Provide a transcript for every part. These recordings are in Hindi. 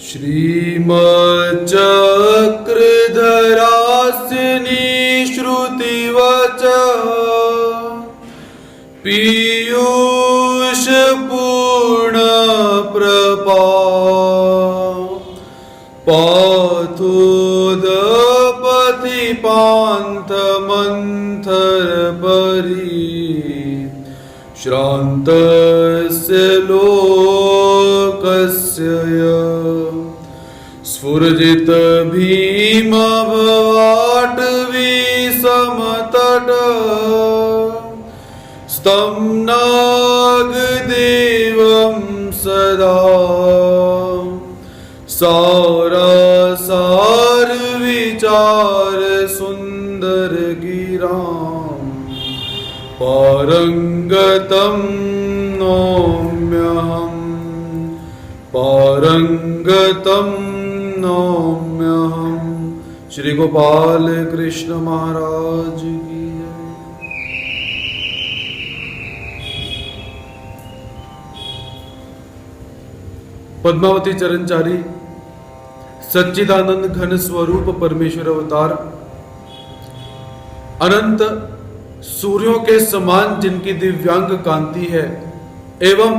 श्रीमच्चक्रधरासिनी श्रुतिवचः पीयूषपूर्णप्रभा पाथोदपथि पान्थमन्थरपरि श्रान्तस्य लोकस्य स्फुरजित भीमभवाटवी समतट स्तम्नागदेवं सदा सारासार विचार सुंदर गिरां पारंगतं नौम्यहम् पारंगतं नौम्यहम्। श्री गोपाल कृष्ण महाराज की जय। पद्मावती चरणचारी सच्चिदानंद घन स्वरूप परमेश्वर अवतार अनंत सूर्यों के समान जिनकी दिव्यांग कांति है एवं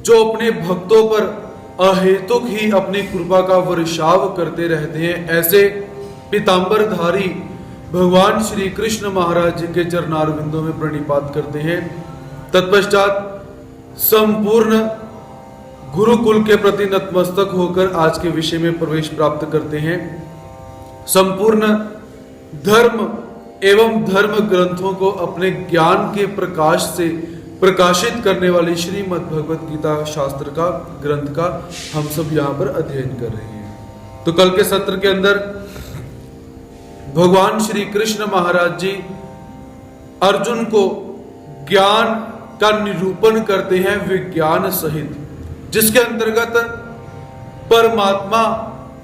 जो अपने भक्तों पर अहेतुक ही अपनी कृपा का वर्षाव करते रहते हैं, ऐसे पीतांबरधारी भगवान श्री कृष्ण महाराज जी के चरणारविंदों में प्रणिपात करते हैं। तत्पश्चात संपूर्ण गुरुकुल के प्रति नतमस्तक होकर आज के विषय में प्रवेश प्राप्त करते हैं। संपूर्ण धर्म एवं धर्म ग्रंथों को अपने ज्ञान के प्रकाश से प्रकाशित करने वाली श्रीमद् भगवत गीता शास्त्र का ग्रंथ का हम सब यहाँ पर अध्ययन कर रहे हैं। तो कल के सत्र के अंदर भगवान श्री कृष्ण महाराज जी अर्जुन को ज्ञान का निरूपण करते हैं विज्ञान सहित, जिसके अंतर्गत परमात्मा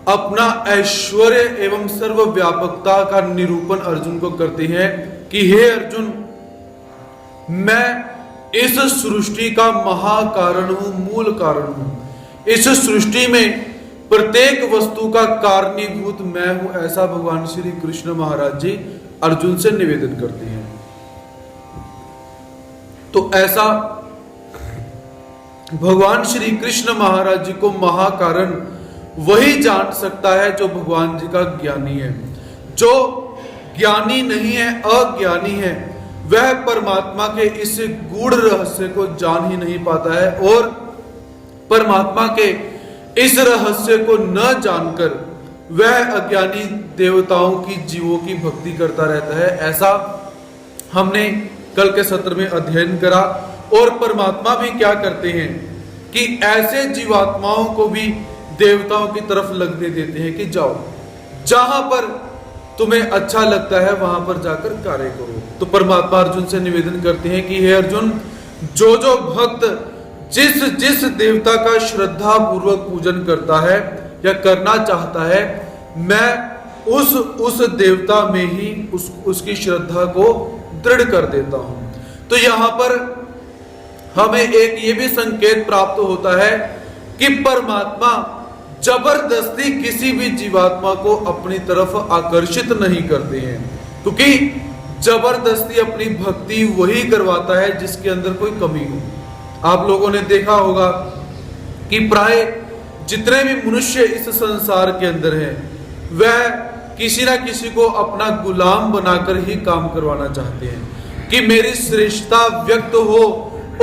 अपना ऐश्वर्य एवं सर्वव्यापकता का निरूपण अर्जुन को करते हैं कि हे अर्जुन, मैं इस सृष्टि का महाकारण हूं, मूल कारण हूं। इस सृष्टि में प्रत्येक वस्तु का कारणीभूत मैं हूं, ऐसा भगवान श्री कृष्ण महाराज जी अर्जुन से निवेदन करते हैं। तो ऐसा भगवान श्री कृष्ण महाराज जी को महाकारण वही जान सकता है जो भगवान जी का ज्ञानी है। जो ज्ञानी नहीं है, अज्ञानी है, वह परमात्मा के इस गूढ़ रहस्य को जान ही नहीं पाता है और परमात्मा के इस रहस्य को न जानकर वह अज्ञानी देवताओं की, जीवों की भक्ति करता रहता है। ऐसा हमने कल के सत्र में अध्ययन करा। और परमात्मा भी क्या करते हैं कि ऐसे जीवात्माओं को भी देवताओं की तरफ लगने देते हैं कि जाओ, जहां पर तुम्हें अच्छा लगता है वहां पर जाकर कार्य करो। तो परमात्मा अर्जुन से निवेदन करते हैं कि हे अर्जुन, जो जो भक्त जिस जिस देवता का श्रद्धा पूर्वक पूजन करता है या करना चाहता है, मैं उस देवता में ही उसकी श्रद्धा को दृढ़ कर देता हूं। तो यहां पर हमें एक ये भी संकेत प्राप्त होता है कि परमात्मा जबरदस्ती किसी भी जीवात्मा को अपनी तरफ आकर्षित नहीं करते हैं, क्योंकि जबरदस्ती अपनी भक्ति वही करवाता है जिसके अंदर कोई कमी हो। आप लोगों ने देखा होगा कि प्राय जितने भी मनुष्य इस संसार के अंदर हैं, वह किसी ना किसी को अपना गुलाम बनाकर ही काम करवाना चाहते हैं कि मेरी श्रेष्ठता व्यक्त हो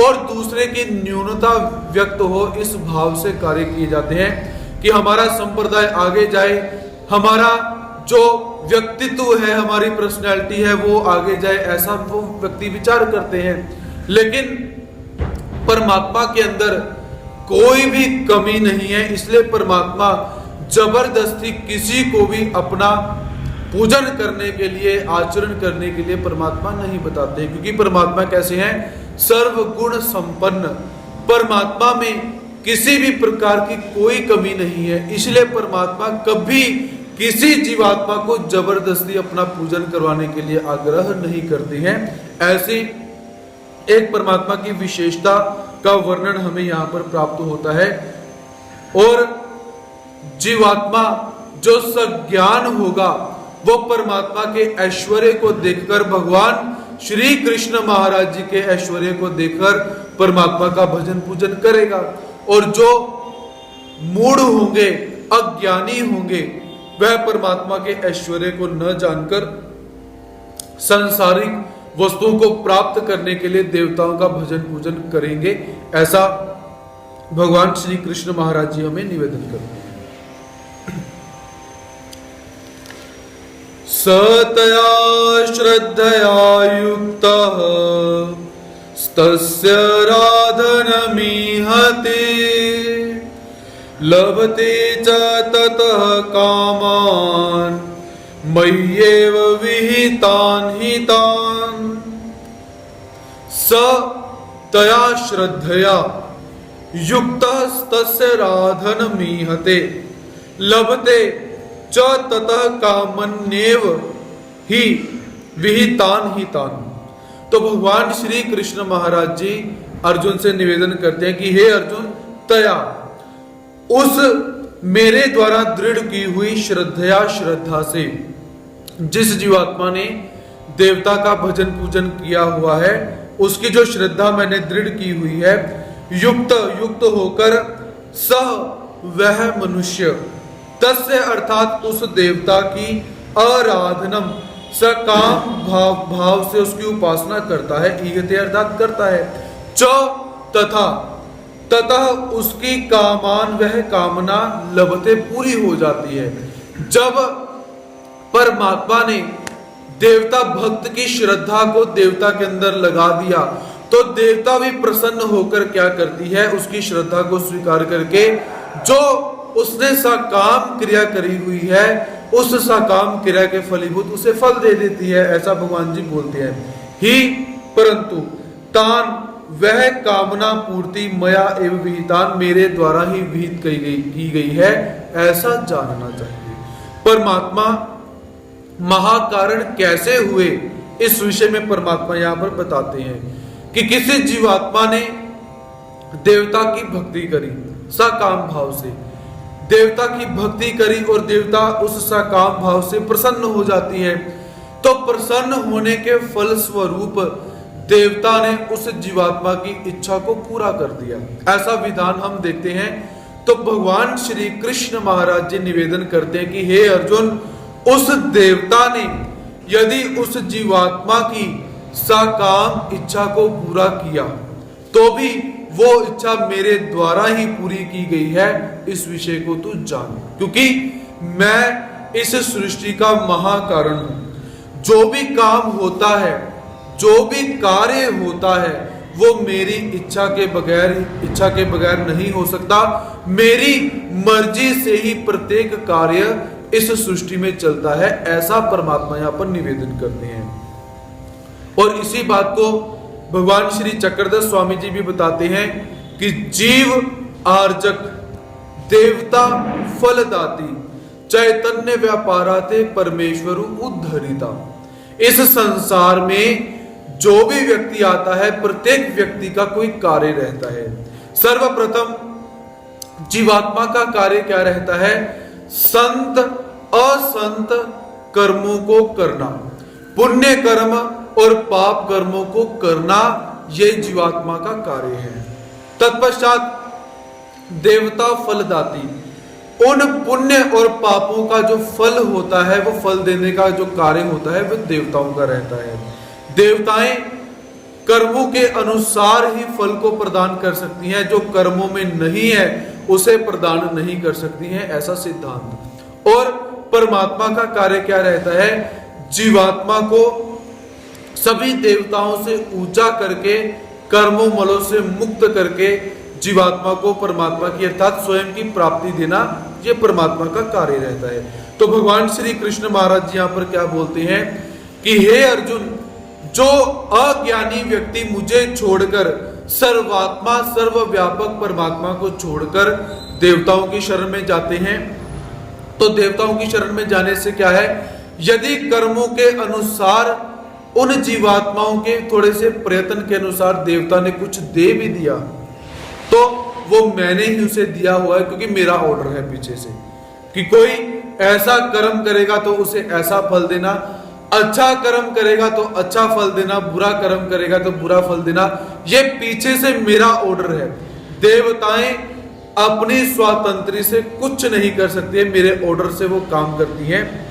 और दूसरे की न्यूनता व्यक्त हो। इस भाव से कार्य किए जाते हैं कि हमारा संप्रदाय आगे जाए, हमारा जो व्यक्तित्व है, हमारी पर्सनैलिटी है वो आगे जाए, ऐसा वो व्यक्ति विचार करते हैं। लेकिन परमात्मा के अंदर कोई भी कमी नहीं है, इसलिए परमात्मा जबरदस्ती किसी को भी अपना पूजन करने के लिए, आचरण करने के लिए परमात्मा नहीं बताते, क्योंकि परमात्मा कैसे हैं? सर्वगुण संपन्न। परमात्मा में किसी भी प्रकार की कोई कमी नहीं है, इसलिए परमात्मा कभी किसी जीवात्मा को जबरदस्ती अपना पूजन करवाने के लिए आग्रह नहीं करते हैं। ऐसी एक परमात्मा की विशेषता का वर्णन हमें यहाँ पर प्राप्त होता है। और जीवात्मा जो सज्ञान होगा वो परमात्मा के ऐश्वर्य को देखकर, भगवान श्री कृष्ण महाराज जी के ऐश्वर्य को देखकर परमात्मा का भजन पूजन करेगा। और जो मूढ़ होंगे, अज्ञानी होंगे, वह परमात्मा के ऐश्वर्य को न जानकर सांसारिक वस्तुओं को प्राप्त करने के लिए देवताओं का भजन पूजन करेंगे। ऐसा भगवान श्री कृष्ण महाराज जी हमें निवेदन करते हैं। सतया श्रद्धया युक्तः तस्य राधनमीहते लभते च ततः कामान् मय्येव विहितान् हितान्। स तया श्रद्धया युक्तस्तस्य राधनमीहते लभते च ततः कामन्येव ही विहितान् हितान्। तो भगवान श्री कृष्ण महाराज जी अर्जुन से निवेदन करते हैं कि हे अर्जुन, तया उस मेरे द्वारा दृढ़ की हुई श्रद्धा से, जिस जीवात्मा ने देवता का भजन पूजन किया हुआ है, उसकी जो श्रद्धा मैंने दृढ़ की हुई है, युक्त होकर सह वह मनुष्य, तस्य अर्थात उस देवता की आराधनम सकाम भाव से उसकी उपासना करता है, ईहते अर्थात करता है, च तथा उसकी कामान वह कामना लभते पूरी हो जाती है। जब परमात्मा ने देवता भक्त की श्रद्धा को देवता के अंदर लगा दिया तो देवता भी प्रसन्न होकर क्या करती है, उसकी श्रद्धा को स्वीकार करके जो उसने साकाम क्रिया करी हुई है, उस साकाम क्रिया के फलीभूत उसे फल दे देती है। ऐसा भगवान जी बोलते हैं। ही परंतु तान वह कामना पूर्ति मया एवं विहितान, मेरे द्वारा ही विहित की गई है, ऐसा जानना चाहिए। परमात्मा महाकारण कैसे हुए, इस विषय में परमात्मा यहां पर बताते हैं कि किसी जीवात्मा ने देवता की भक्ति करी साकाम भाव से, देवता की भक्ति करी और देवता उस साकाम भाव से प्रसन्न हो जाती है, तो प्रसन्न होने के फल स्वरूप देवता ने उस जीवात्मा की इच्छा को पूरा कर दिया। ऐसा विधान हम देखते हैं। तो भगवान श्री कृष्ण महाराज जी निवेदन करते हैं कि हे अर्जुन, उस देवता ने यदि उस जीवात्मा की साकाम इच्छा को पूरा किया तो भी वो इच्छा मेरे द्वारा ही पूरी की गई है, इस विषय को तू जान, क्योंकि मैं इस सृष्टि का महाकारण हूं। जो भी काम होता है, जो भी कार्य होता है, वो मेरी इच्छा के बगैर नहीं हो सकता। मेरी मर्जी से ही प्रत्येक कार्य इस सृष्टि में चलता है, ऐसा परमात्मा यहां पर निवेदन करते हैं। और इसी बात को भगवान श्री चक्रधर स्वामी जी भी बताते हैं कि जीव आर्जक देवता फलदाती चैतन्य व्यापाराते परमेश्वरु उद्धरिता। इस संसार में जो भी व्यक्ति आता है, प्रत्येक व्यक्ति का कोई कार्य रहता है। सर्वप्रथम जीवात्मा का कार्य क्या रहता है? संत असंत कर्मों को करना, पुण्य कर्म और पाप कर्मों को करना, यह जीवात्मा का कार्य है। तत्पश्चात देवता फलदाती, उन पुण्य और पापों का जो फल होता है, वो फल देने का जो कार्य होता है, वो देवताओं का रहता है। देवताएं कर्मों के अनुसार ही फल को प्रदान कर सकती हैं, जो कर्मों में नहीं है उसे प्रदान नहीं कर सकती हैं, ऐसा सिद्धांत। और परमात्मा का कार्य क्या रहता है? जीवात्मा को सभी देवताओं से ऊंचा करके, कर्मों मलों से मुक्त करके जीवात्मा को परमात्मा की अर्थात स्वयं की प्राप्ति देना, यह परमात्मा का कार्य रहता है। तो भगवान श्री कृष्ण महाराज जी यहां पर क्या बोलते हैं कि हे अर्जुन, जो अज्ञानी व्यक्ति मुझे छोड़कर, सर्वात्मा सर्वव्यापक परमात्मा को छोड़कर देवताओं की शरण में जाते हैं, तो देवताओं की शरण में जाने से क्या है? यदि कर्मों के अनुसार उन जीवात्माओं के थोड़े से प्रयत्न के अनुसार देवता ने कुछ दे भी दिया, तो वो मैंने ही उसे दिया हुआ है, क्योंकि मेरा ऑर्डर है पीछे से। कि कोई ऐसा कर्म करेगा तो उसे ऐसा फल देना, अच्छा कर्म करेगा तो अच्छा फल देना, बुरा कर्म करेगा तो बुरा फल देना। ये पीछे से मेरा ऑर्डर है। देवताएं अपनी स्वातंत्री से कुछ नहीं कर सकती, मेरे ऑर्डर से वो काम करती हैं।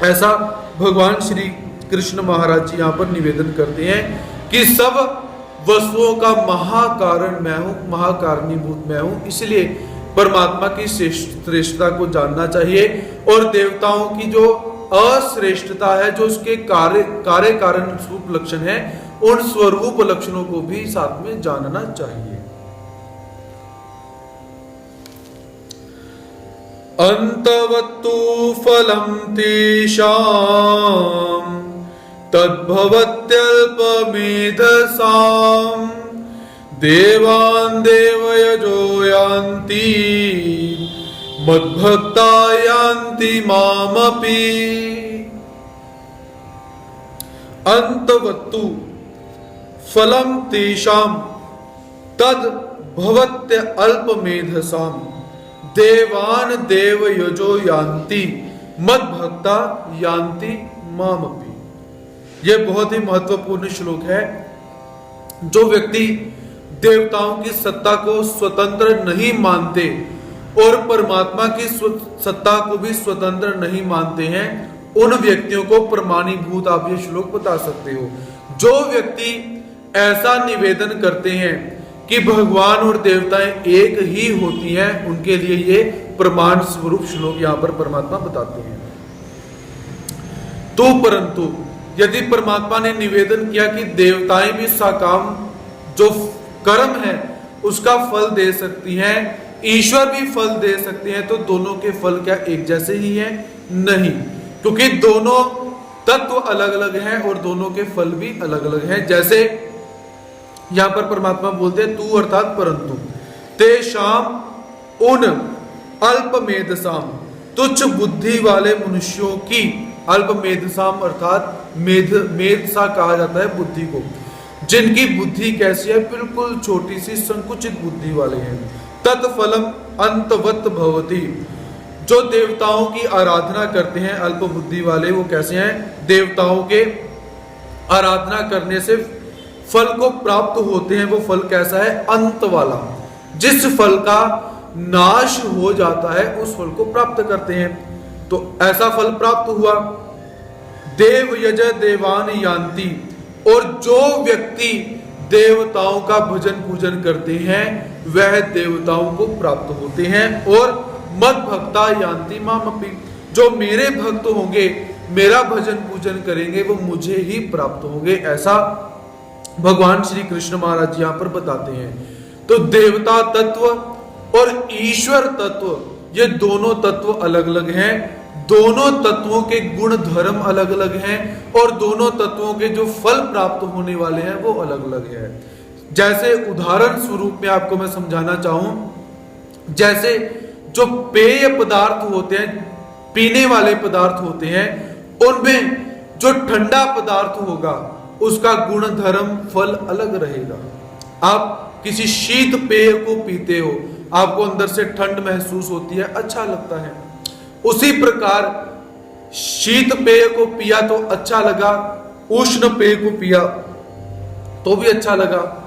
ऐसा भगवान श्री कृष्ण महाराज जी यहाँ पर निवेदन करते हैं कि सब वस्तुओं का महाकारण मैं हूं, महाकारणीभूत मैं हूं। इसलिए परमात्मा की श्रेष्ठता को जानना चाहिए और देवताओं की जो अश्रेष्ठता है, जो उसके कार्य कारण स्वरूप लक्षण है, उन स्वरूप लक्षणों को भी साथ में जानना चाहिए। अंतवत्तु फलम तेषां तद्भवत्यल्पमेधसाम् देवान् देवयजो यान्ति मद्भक्ता यान्ति मामपि। अंतवत्तु फलम तेषां तद्भवत्य अल्पमेधसाम् देवान देवयजो यान्ति मद्भक्ता यान्ति मामपि। यह बहुत ही महत्वपूर्ण श्लोक है। जो व्यक्ति देवताओं की सत्ता को स्वतंत्र नहीं मानते और परमात्मा की सत्ता को भी स्वतंत्र नहीं मानते हैं, उन व्यक्तियों को प्रमाणीभूत आप ये श्लोक बता सकते हो। जो व्यक्ति ऐसा निवेदन करते हैं कि भगवान और देवताएं एक ही होती हैं, उनके लिए ये प्रमाण स्वरूप श्लोक यहां पर परमात्मा बताते हैं। तो परंतु यदि परमात्मा ने निवेदन किया कि देवताएं भी साकाम जो कर्म है उसका फल दे सकती हैं, ईश्वर भी फल दे सकते हैं, तो दोनों के फल क्या एक जैसे ही हैं? नहीं, क्योंकि दोनों तत्व अलग अलग हैं और दोनों के फल भी अलग अलग हैं। जैसे यहां पर परमात्मा बोलते हैं तू अर्थात परंतु तेषाम उन अल्पमेधसाम तुच्छ बुद्धि वाले मनुष्यों की, अल्पमेधसाम अर्थात मेध सा कहा जाता है बुद्धि को, जिनकी बुद्धि कैसी है? बिल्कुल छोटी सी संकुचित बुद्धि वाले हैं। तत्फलम अंतवत भवति। जो देवताओं की आराधना करते हैं अल्प बुद्धि वाले, वो कैसे हैं? देवताओं के आराधना करने से फल को प्राप्त होते हैं। वो फल कैसा है? अंत वाला। जिस फल का नाश हो जाता है उस फल को प्राप्त करते हैं। तो ऐसा फल प्राप्त हुआ। देव यज देवान यान्ति। और जो व्यक्ति देवताओं का भजन पूजन करते हैं वह देवताओं को प्राप्त होते हैं। और मद भक्ता यान्ति मामपि। जो मेरे भक्त होंगे, मेरा भजन पूजन करेंगे, वो मुझे ही प्राप्त होंगे। ऐसा भगवान श्री कृष्ण महाराज जी यहां पर बताते हैं। तो देवता तत्व और ईश्वर तत्व, ये दोनों तत्व अलग अलग हैं। दोनों तत्वों के गुण धर्म अलग अलग हैं और दोनों तत्वों के जो फल प्राप्त होने वाले हैं वो अलग अलग है। जैसे उदाहरण स्वरूप में आपको मैं समझाना चाहूं, जैसे जो पेय पदार्थ होते हैं, पीने वाले पदार्थ होते हैं, उनमें जो ठंडा पदार्थ होगा उसका गुण धर्म फल अलग रहेगा। आप किसी शीत पेय को पीते हो, आपको अंदर से ठंड महसूस होती है, अच्छा लगता है। उसी प्रकार शीत पेय को पिया तो अच्छा लगा, उष्ण पेय को पिया तो भी अच्छा लगा।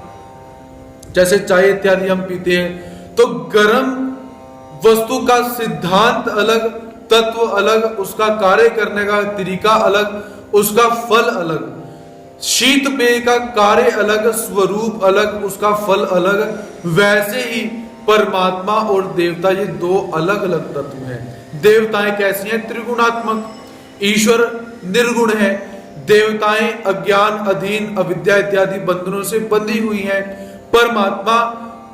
जैसे चाय इत्यादि हम पीते हैं, तो गर्म वस्तु का सिद्धांत अलग, तत्व अलग, उसका कार्य करने का तरीका अलग, उसका फल अलग। शीत पेय का कार्य अलग, स्वरूप अलग, उसका फल अलग। वैसे ही परमात्मा और देवता ये दो अलग अलग तत्व हैं। देवताएं कैसी हैं? त्रिगुणात्मक। ईश्वर निर्गुण है। देवताएं अज्ञान, अधीन, अविद्या इत्यादि बंधनों से बंधी हुई हैं। परमात्मा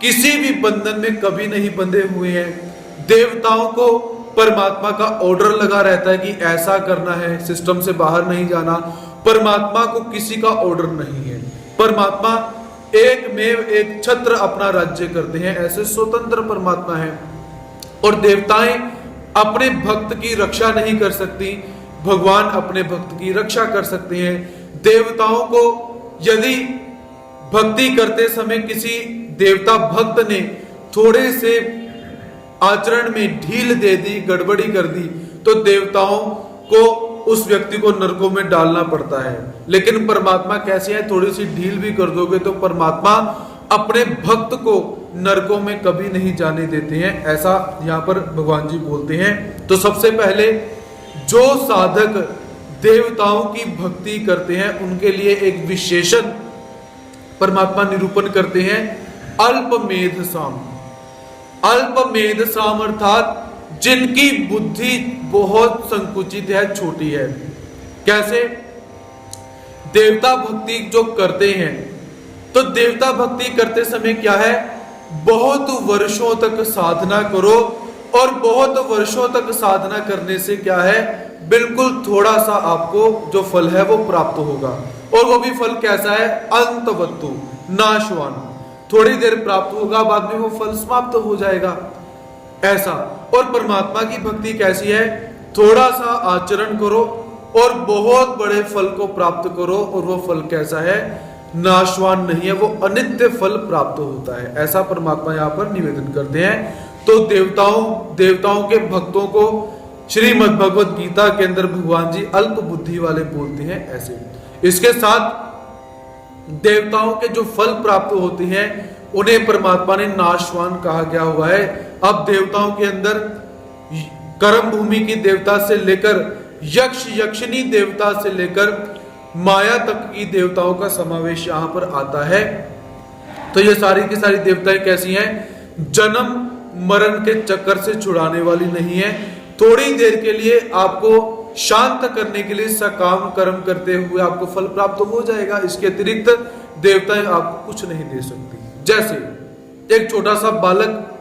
किसी भी बंधन में कभी नहीं बंधे हुए हैं। देवताओं को परमात्मा का ऑर्डर लगा रहता है कि ऐसा करना है, सिस्टम से बाहर नहीं जाना। परमात्मा को किसी का ऑर्डर नहीं है। परमात्मा एक छत्र अपना राज्य करते हैं, ऐसे स्वतंत्र परमात्मा है। और देवताएं अपने भक्त की रक्षा नहीं कर सकती, भगवान अपने भक्त की रक्षा कर सकते हैं। देवताओं को यदि भक्ति करते समय किसी देवता भक्त ने थोड़े से आचरण में ढील दे दी, गड़बड़ी कर दी, तो देवताओं को उस व्यक्ति को नरकों में डालना पड़ता है। लेकिन परमात्मा कैसे है, थोड़ी सी ढील भी कर दोगे तो परमात्मा अपने भक्त को नरकों में कभी नहीं जाने देते हैं, ऐसा यहाँ पर भगवान जी बोलते हैं। तो सबसे पहले जो साधक देवताओं की भक्ति करते हैं उनके लिए एक विशेषण परमात्मा निरूपण करते हैं, अल्पमेध साम। अल्पमेध साम अर्थात जिनकी बुद्धि बहुत संकुचित है, छोटी है। कैसे? देवता भक्ति जो करते हैं, तो देवता भक्ति करते समय क्या है, बहुत वर्षों तक साधना करो, और बहुत वर्षों तक साधना करने से क्या है, बिल्कुल थोड़ा सा आपको जो फल है वो प्राप्त होगा, और वो भी फल कैसा है, अंतवत्तु, नाशवान। थोड़ी देर प्राप्त होगा, बाद में वो फल समाप्त हो जाएगा, ऐसा। और परमात्मा की भक्ति कैसी है, थोड़ा सा आचरण करो और बहुत बड़े फल को प्राप्त करो, और वो फल कैसा है, नाशवान नहीं है, वो अनित्य फल प्राप्त होता है, ऐसा परमात्मा यहाँ पर निवेदन करते हैं। तो देवताओं के भक्तों को श्रीमद् भगवत गीता के अंदर भगवान जी अल्प बुद्धि वाले बोलते हैं, ऐसे। इसके साथ देवताओं के जो फल प्राप्त होते हैं उन्हें परमात्मा ने नाशवान कहा गया हुआ है। अब देवताओं के अंदर कर्म भूमि की देवता से लेकर यक्ष यक्षिणी देवता से लेकर माया तक की देवताओं का समावेश यहाँ पर आता है। तो ये सारी की सारी देवताएं कैसी हैं, जन्म मरण के चक्कर से छुड़ाने वाली नहीं है। थोड़ी देर के लिए आपको शांत करने के लिए सकाम कर्म करते हुए आपको फल प्राप्त हो जाएगा, इसके अतिरिक्त देवताएं आपको कुछ नहीं दे सकती। जैसे एक छोटा सा बालक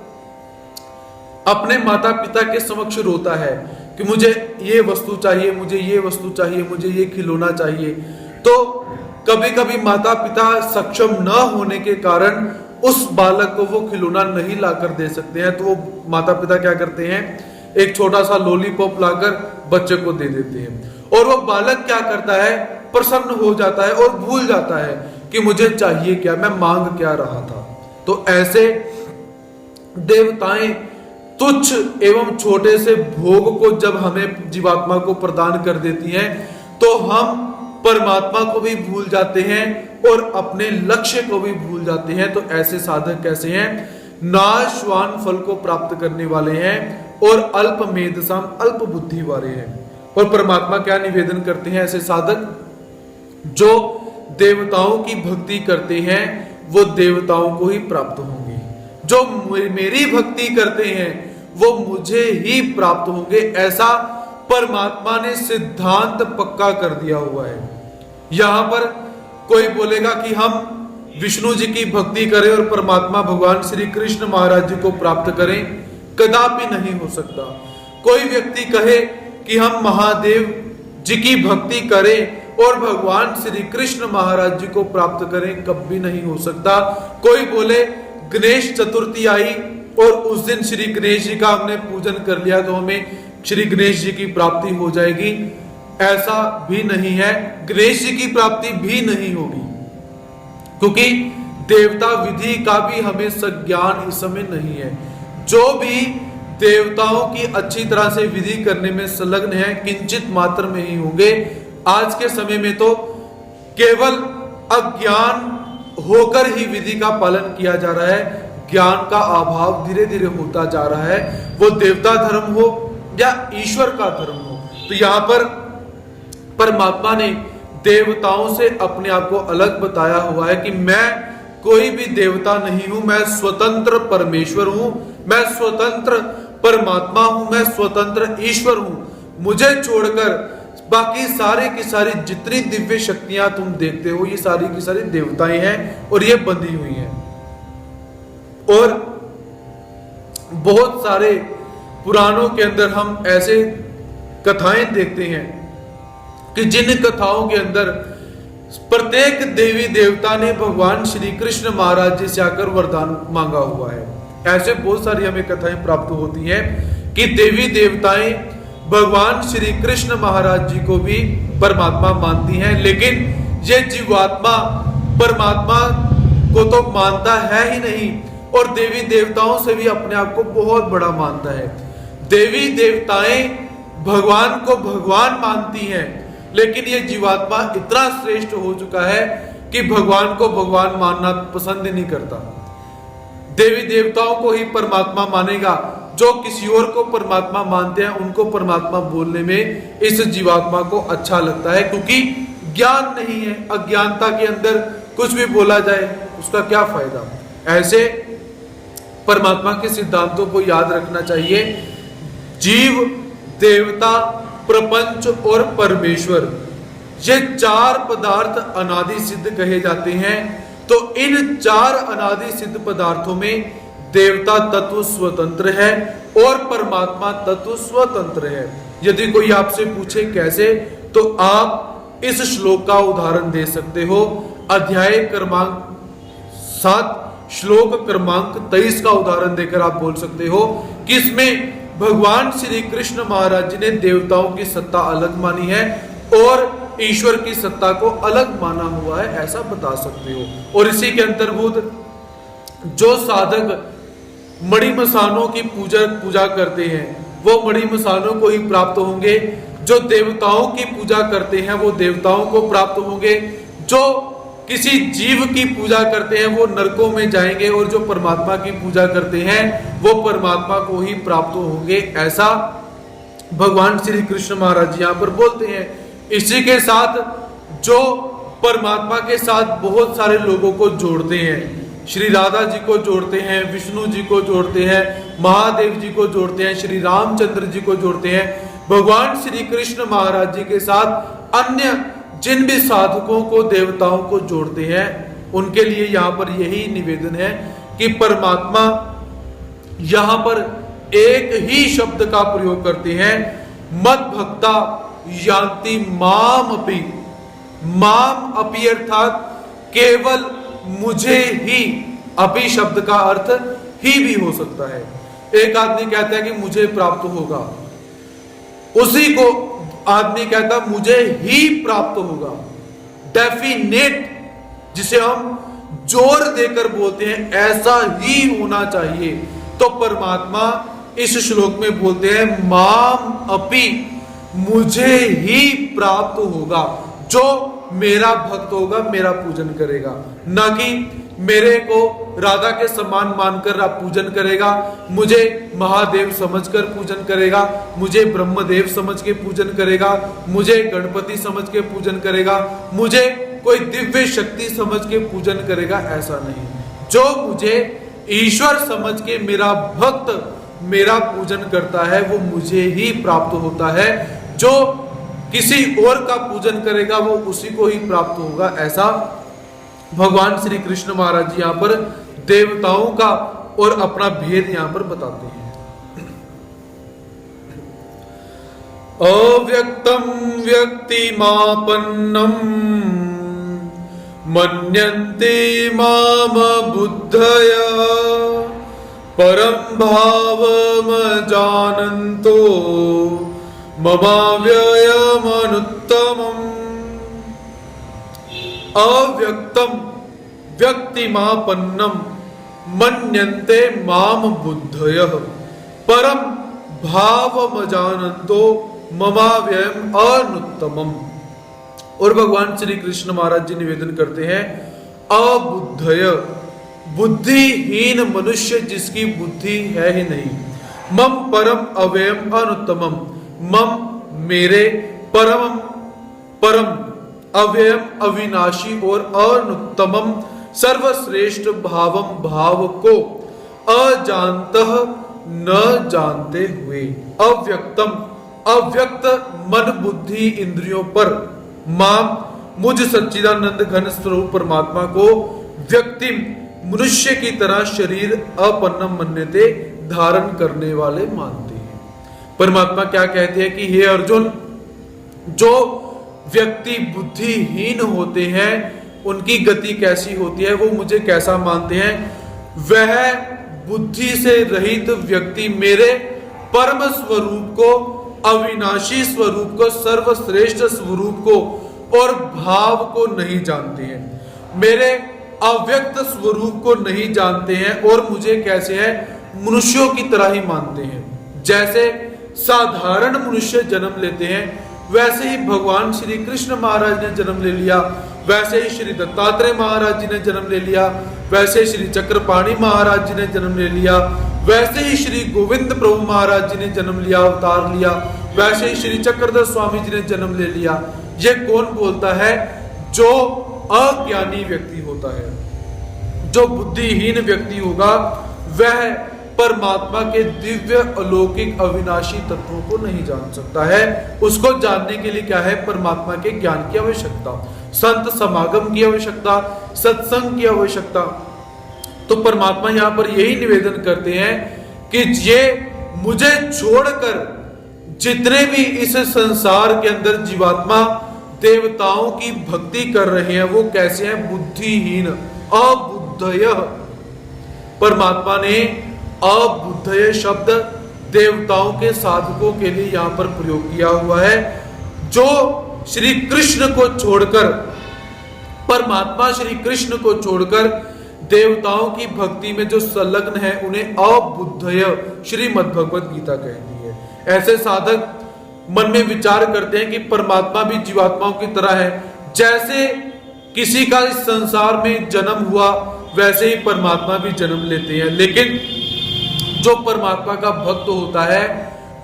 अपने माता पिता के समक्ष रोता है कि मुझे ये वस्तु चाहिए, मुझे ये वस्तु चाहिए, मुझे ये खिलौना चाहिए, तो कभी कभी माता पिता सक्षम न होने के कारण उस बालक को वो खिलौना नहीं लाकर दे सकते हैं, तो वो माता पिता क्या करते हैं, एक छोटा सा लॉलीपॉप लाकर बच्चे को दे देते हैं, और वो बालक क्या करता है, प्रसन्न हो जाता है और भूल जाता है कि मुझे चाहिए क्या, मैं मांग क्या रहा था। तो ऐसे देवताएं तुच्छ एवं छोटे से भोग को जब हमें जीवात्मा को प्रदान कर देती हैं, तो हम परमात्मा को भी भूल जाते हैं और अपने लक्ष्य को भी भूल जाते हैं। तो ऐसे साधक कैसे हैं, नाशवान फल को प्राप्त करने वाले हैं और अल्प मेधसाम, अल्प बुद्धि वाले हैं। और परमात्मा क्या निवेदन करते हैं, ऐसे साधक जो देवताओं की भक्ति करते हैं वो देवताओं को ही प्राप्त होंगे, जो मेरी भक्ति करते हैं वो मुझे ही प्राप्त होंगे, ऐसा परमात्मा ने सिद्धांत पक्का कर दिया हुआ है। यहां पर कोई बोलेगा कि हम विष्णु जी की भक्ति करें और परमात्मा भगवान श्री कृष्ण महाराज जी को प्राप्त करें, कदापि नहीं हो सकता। कोई व्यक्ति कहे कि हम महादेव जी की भक्ति करें और भगवान श्री कृष्ण महाराज जी को प्राप्त करें, कभी नहीं हो सकता। कोई बोले गणेश चतुर्थी आई और उस दिन श्री गणेश जी का हमने पूजन कर लिया तो हमें श्री गणेश जी की प्राप्ति हो जाएगी, ऐसा भी नहीं है, गणेश जी की प्राप्ति भी नहीं होगी, क्योंकि देवता विधि का भी हमें संज्ञान इस समय नहीं है। जो भी देवताओं की अच्छी तरह से विधि करने में संलग्न है, किंचित मात्र में ही होंगे। आज के समय में तो केवल अज्ञान होकर ही विधि का पालन किया जा रहा है, ज्ञान का अभाव धीरे धीरे होता जा रहा है, वो देवता धर्म हो या ईश्वर का धर्म हो। तो यहां पर परमात्मा ने देवताओं से अपने आप को अलग बताया हुआ है कि मैं कोई भी देवता नहीं हूं, मैं स्वतंत्र परमेश्वर हूं, मैं स्वतंत्र परमात्मा हूं, मैं स्वतंत्र ईश्वर हूं। मुझे छोड़कर बाकी सारे की सारी जितनी दिव्य शक्तियां तुम देखते हो ये सारी की सारी देवताएं हैं और ये बंधी हुई हैं। और बहुत सारे पुराणों के अंदर हम ऐसे कथाएं देखते हैं कि जिन कथाओं के अंदर प्रत्येक देवी देवता ने भगवान श्री कृष्ण महाराज जी से आकर वरदान मांगा हुआ है। ऐसे बहुत सारी हमें कथाएं प्राप्त होती हैं कि देवी देवताएं भगवान श्री कृष्ण महाराज जी को भी परमात्मा मानती हैं, लेकिन ये जीवात्मा परमात्मा को तो मानता है ही नहीं, और देवी देवताओं से भी अपने आप को बहुत बड़ा मानता है। देवी देवताएं भगवान को भगवान मानती हैं, लेकिन ये जीवात्मा इतना श्रेष्ठ हो चुका है कि भगवान को भगवान मानना पसंद ही नहीं करता। देवी देवताओं को ही परमात्मा मानेगा। जो किसी और को परमात्मा मानते हैं उनको परमात्मा बोलने में इस जीवात्मा को अच्छा लगता है, क्योंकि ज्ञान नहीं है। अज्ञानता के अंदर कुछ भी बोला जाए उसका क्या फायदा। ऐसे परमात्मा के सिद्धांतों को याद रखना चाहिए। जीव, देवता, प्रपंच और परमेश्वर, ये चार पदार्थ अनादि सिद्ध कहे जाते हैं। तो इन चार अनादि सिद्ध पदार्थों में देवता तत्व स्वतंत्र है और परमात्मा तत्व स्वतंत्र है। यदि कोई आपसे पूछे कैसे, तो आप इस श्लोक का उदाहरण दे सकते हो। अध्याय क्रमांक 7 श्लोक क्रमांक 23 का उदाहरण देकर आप बोल सकते हो कि इसमें भगवान श्री कृष्ण महाराज जी ने देवताओं की सत्ता अलग मानी है और ईश्वर की सत्ता को अलग माना हुआ है, ऐसा बता सकते हो। और इसी के अंतर्भूत जो साधक मणिमसानों की पूजा करते हैं वो मणिमसानों को ही प्राप्त होंगे। जो देवताओं की पूजा करते हैं वो देवताओं को प्राप्त होंगे। जो किसी जीव की पूजा करते हैं वो नरकों में जाएंगे और जो परमात्मा की पूजा करते हैं वो परमात्मा को ही प्राप्त होंगे, ऐसा भगवान श्री कृष्ण महाराज यहाँ पर बोलते हैं। इसी के साथ जो परमात्मा के साथ बहुत सारे लोगों को जोड़ते हैं, श्री राधा जी को जोड़ते हैं, विष्णु जी को जोड़ते हैं, महादेव जी को जोड़ते हैं, श्री रामचंद्र जी को जोड़ते हैं, भगवान श्री कृष्ण महाराज जी के साथ अन्य जिन भी साधकों को, देवताओं को जोड़ते हैं, उनके लिए यहाँ पर यही निवेदन है कि परमात्मा यहाँ पर एक ही शब्द का प्रयोग करते हैं, मद भक्ता यान्ति माम अपि। माम अपि अर्थात केवल मुझे ही, अपि शब्द का अर्थ ही भी हो सकता है। एक आदमी कहता है कि मुझे प्राप्त होगा, उसी को आदमी कहता मुझे ही प्राप्त होगा। डेफिनेट, जिसे हम जोर देकर बोलते हैं ऐसा ही होना चाहिए। तो परमात्मा इस श्लोक में बोलते हैं माम अपि, मुझे ही प्राप्त होगा। जो मेरा भक्त होगा मेरा पूजन करेगा, ना कि मेरे को राधा के समान मानकर आप पूजन करेगा, मुझे महादेव समझकर पूजन करेगा, मुझे ब्रह्मदेव समझ के पूजन करेगा, मुझे गणपति समझ के पूजन करेगा, मुझे कोई दिव्य शक्ति समझ के पूजन करेगा, ऐसा नहीं। जो मुझे ईश्वर समझ के मेरा भक्त मेरा पूजन करता है वो मुझे ही प्राप्त होता है। जो किसी और का पूजन करेगा वो उसी को ही प्राप्त होगा, ऐसा भगवान श्री कृष्ण महाराज जी यहाँ पर देवताओं का और अपना भेद यहाँ पर बताते हैं। अव्यक्तम व्यक्तिमापन्नम मन्यन्ते माम बुद्धया परम भावम जानन्तो ममाव्ययमनुत्तमम्। अव्यक्तम व्यक्तिमापन्नम मन्यन्ते माम बुद्धयः परम भावमजानन्तो ममाव्ययम् अनुत्तमम्। और भगवान श्री कृष्ण महाराज जी निवेदन करते हैं अबुद्धय, बुद्धिहीन मनुष्य जिसकी बुद्धि है ही नहीं, मम परम अव्ययम अनुत्तमम, मम मेरे, परम परम, अव्ययम अविनाशी और अनुत्तमम सर्वश्रेष्ठ भावम भाव को अजानतः न जानते हुए। अव्यक्तम अव्यक्त मन बुद्धि इंद्रियों पर, माम मुझ सच्चिदानंद घन स्वरूप परमात्मा को व्यक्ति मनुष्य की तरह शरीर अपन्नम मन्यते धारण करने वाले मानते हैं। परमात्मा क्या कहते हैं कि हे अर्जुन, जो व्यक्ति बुद्धिहीन होते हैं उनकी गति कैसी होती है, वो मुझे कैसा मानते हैं। वह बुद्धि से रहित व्यक्ति मेरे परम स्वरूप को, अविनाशी स्वरूप को, सर्वश्रेष्ठ स्वरूप को और भाव को नहीं जानते हैं। मेरे अव्यक्त स्वरूप को नहीं जानते हैं और मुझे कैसे है, मनुष्यों की तरह ही मानते हैं। जैसे साधारण मनुष्य जन्म लेते हैं, वैसे ही भगवान श्री कृष्ण महाराज ने जन्म ले लिया, वैसे ही श्री दत्तात्रेय महाराज जी ने जन्म ले लिया, वैसे ही श्री चक्रपाणी महाराज जी ने जन्म ले लिया, वैसे ही श्री गोविंद प्रभु महाराज जी ने जन्म लिया, अवतार लिया, वैसे ही श्री चक्रधर स्वामी जी ने जन्म ले लिया। ये कौन बोलता है? जो अज्ञानी व्यक्ति होता है, जो बुद्धिहीन व्यक्ति होगा, वह परमात्मा के दिव्य अलौकिक अविनाशी तत्वों को नहीं जान सकता है। उसको जानने के लिए क्या है? परमात्मा के ज्ञान की आवश्यकता, संत समागम की आवश्यकता, सत्संग की आवश्यकता। तो परमात्मा यहां पर यही निवेदन करते हैं कि ये मुझे छोड़कर जितने भी इस संसार के अंदर जीवात्मा देवताओं की भक्ति कर रहे हैं, वो कैसे हैं? बुद्धिहीन, अबुद्धय। परमात्मा ने अबुद्धय शब्द देवताओं के साधकों के लिए यहां पर प्रयोग किया हुआ है। जो श्री कृष्ण को छोड़कर, परमात्मा श्री कृष्ण को छोड़कर देवताओं की भक्ति में जो संलग्न है, उन्हें अबुद्धय श्रीमद् भगवत गीता कहती है। ऐसे साधक मन में विचार करते हैं कि परमात्मा भी जीवात्माओं की तरह है। जैसे किसी का इस संसार में जन्म हुआ, वैसे ही परमात्मा भी जन्म लेते हैं। लेकिन जो परमात्मा का भक्त होता है,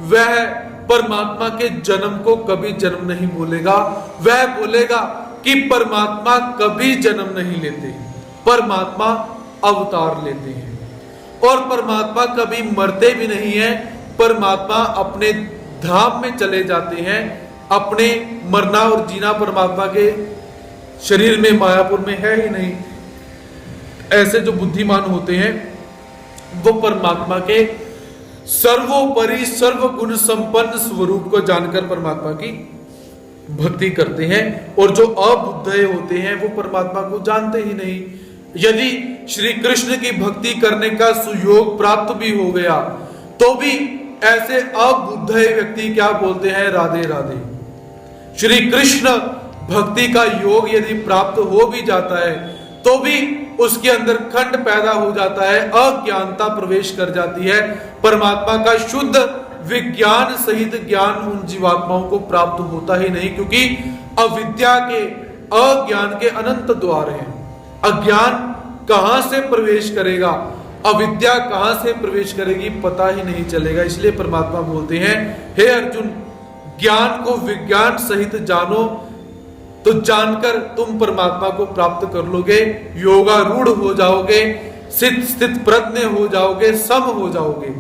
वह परमात्मा के जन्म को कभी जन्म नहीं बोलेगा। वह बोलेगा कि परमात्मा कभी जन्म नहीं लेते, परमात्मा अवतार लेते हैं, और परमात्मा कभी मरते भी नहीं है। परमात्मा अपने धाम में चले जाते हैं। अपने मरना और जीना परमात्मा के शरीर में, मायापुर में है ही नहीं। ऐसे जो बुद्धिमान होते हैं, वो परमात्मा के सर्वोपरि सर्वगुण संपन्न स्वरूप को जानकर परमात्मा की भक्ति करते हैं। और जो अबुद्धय होते हैं, वो परमात्मा को जानते ही नहीं। यदि श्री कृष्ण की भक्ति करने का सुयोग प्राप्त भी हो गया, तो भी ऐसे अबुद्धय व्यक्ति क्या बोलते हैं? राधे राधे। श्री कृष्ण भक्ति का योग यदि प्राप्त हो भी जाता है, तो भी उसके अंदर खंड पैदा हो जाता है, अज्ञानता प्रवेश कर जाती है। परमात्मा का शुद्ध विज्ञान सहित ज्ञान उन जीवात्माओं को प्राप्त होता ही नहीं, क्योंकि अविद्या के, अज्ञान के अनंत द्वार हैं। अज्ञान कहां से प्रवेश करेगा, अविद्या कहां से प्रवेश करेगी, पता ही नहीं चलेगा। इसलिए परमात्मा बोलते हैं, हे अर्जुन, ज्ञान को विज्ञान सहित जानो, तो जानकर तुम परमात्मा को प्राप्त कर लोगे, योगारूढ़ हो जाओगे, स्थित प्रज्ञ हो जाओगे, सम हो जाओगे।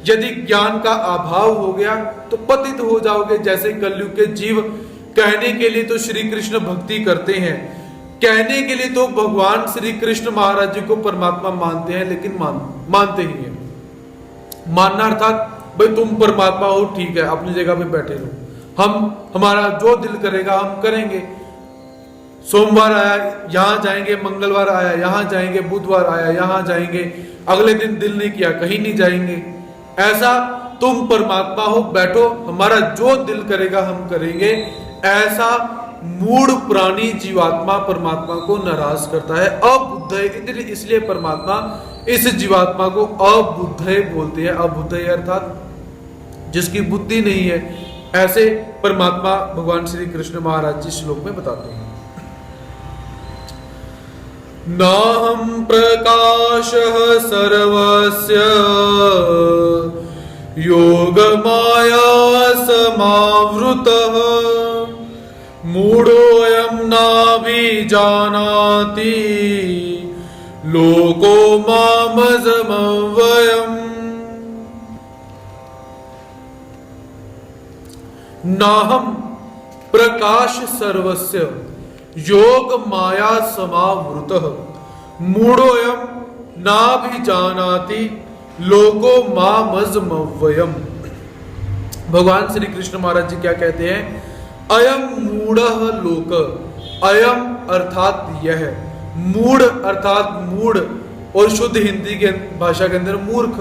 यदि ज्ञान का अभाव हो गया तो पतित हो जाओगे। जैसे कलयुग के जीव कहने के लिए तो श्री कृष्ण भक्ति करते हैं, कहने के लिए तो भगवान श्री कृष्ण महाराज जी को परमात्मा मानते हैं, लेकिन मानते ही है। मानना अर्थात भाई तुम परमात्मा हो, ठीक है, अपनी जगह पे बैठे रहो, हमारा जो दिल करेगा हम करेंगे। सोमवार आया यहां जाएंगे, मंगलवार आया यहां जाएंगे, बुधवार आया यहां जाएंगे, अगले दिन दिल नहीं किया कहीं नहीं जाएंगे। ऐसा तुम परमात्मा हो, बैठो, हमारा जो दिल करेगा हम करेंगे। ऐसा मूढ़ प्राणी जीवात्मा परमात्मा को नाराज करता है, अबुद्धय। इसलिए परमात्मा इस जीवात्मा को अबुद्धय बोलते हैं। अबुद्धय अर्थात जिसकी बुद्धि नहीं है। ऐसे परमात्मा भगवान श्री कृष्ण महाराज जी श्लोक में बताते हैं, नाहं प्रकाशः सर्वस्य योगमाया समावृतः मूढ़ोऽयं नाभिजानाति लोको मामजमव्ययम्। नाहं प्रकाश सर्वस्य योग माया समावृतः मूढ़ोऽयं नाभिजानाति लोको मामजमव्ययम्। भगवान श्री कृष्ण महाराज जी क्या कहते हैं? अयम मूढ़ः लोक। अयम अर्थात यह, मूढ़ अर्थात मूढ़, और शुद्ध हिंदी के भाषा के अंदर मूर्ख।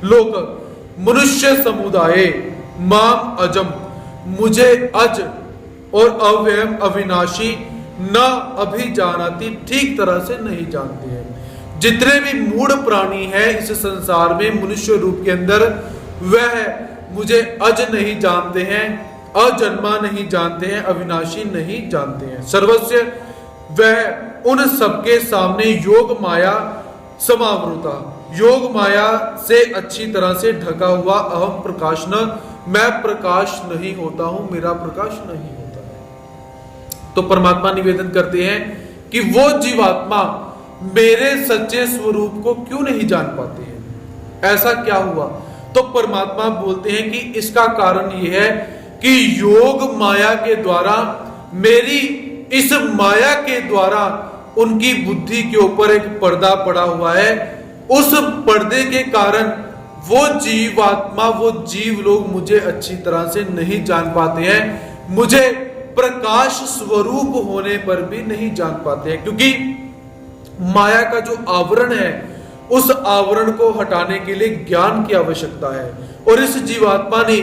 लोक मनुष्य समुदाय, माम अजम मुझे अज, और अव्ययम अविनाशी न अभिजानाति, ठीक तरह से नहीं जानते हैं। जितने भी मूढ़ प्राणी हैं इस संसार में मनुष्य रूप के अंदर, वह मुझे अज नहीं जानते हैं, अजन्मा नहीं जानते हैं, अविनाशी नहीं जानते हैं। सर्वस्य वह उन सबके सामने योग माया समावृता, योग माया से अच्छी तरह से ढका हुआ अहम प्रकाश न, मैं प्रकाश नहीं होता हूं, मेरा प्रकाश नहीं होता है। तो परमात्मा निवेदन करते हैं कि वो जीवात्मा मेरे सच्चे स्वरूप को क्यों नहीं जान पाते हैं, ऐसा क्या हुआ? तो परमात्मा बोलते हैं कि इसका कारण यह है कि योग माया के द्वारा, मेरी इस माया के द्वारा उनकी बुद्धि के ऊपर एक पर्दा पड़ा हुआ है। उस पर्दे के कारण वो जीवात्मा, वो जीव लोग मुझे अच्छी तरह से नहीं जान पाते हैं, मुझे प्रकाश स्वरूप होने पर भी नहीं जान पाते हैं। क्योंकि माया का जो आवरण है, उस आवरण को हटाने के लिए ज्ञान की आवश्यकता है, और इस जीवात्मा ने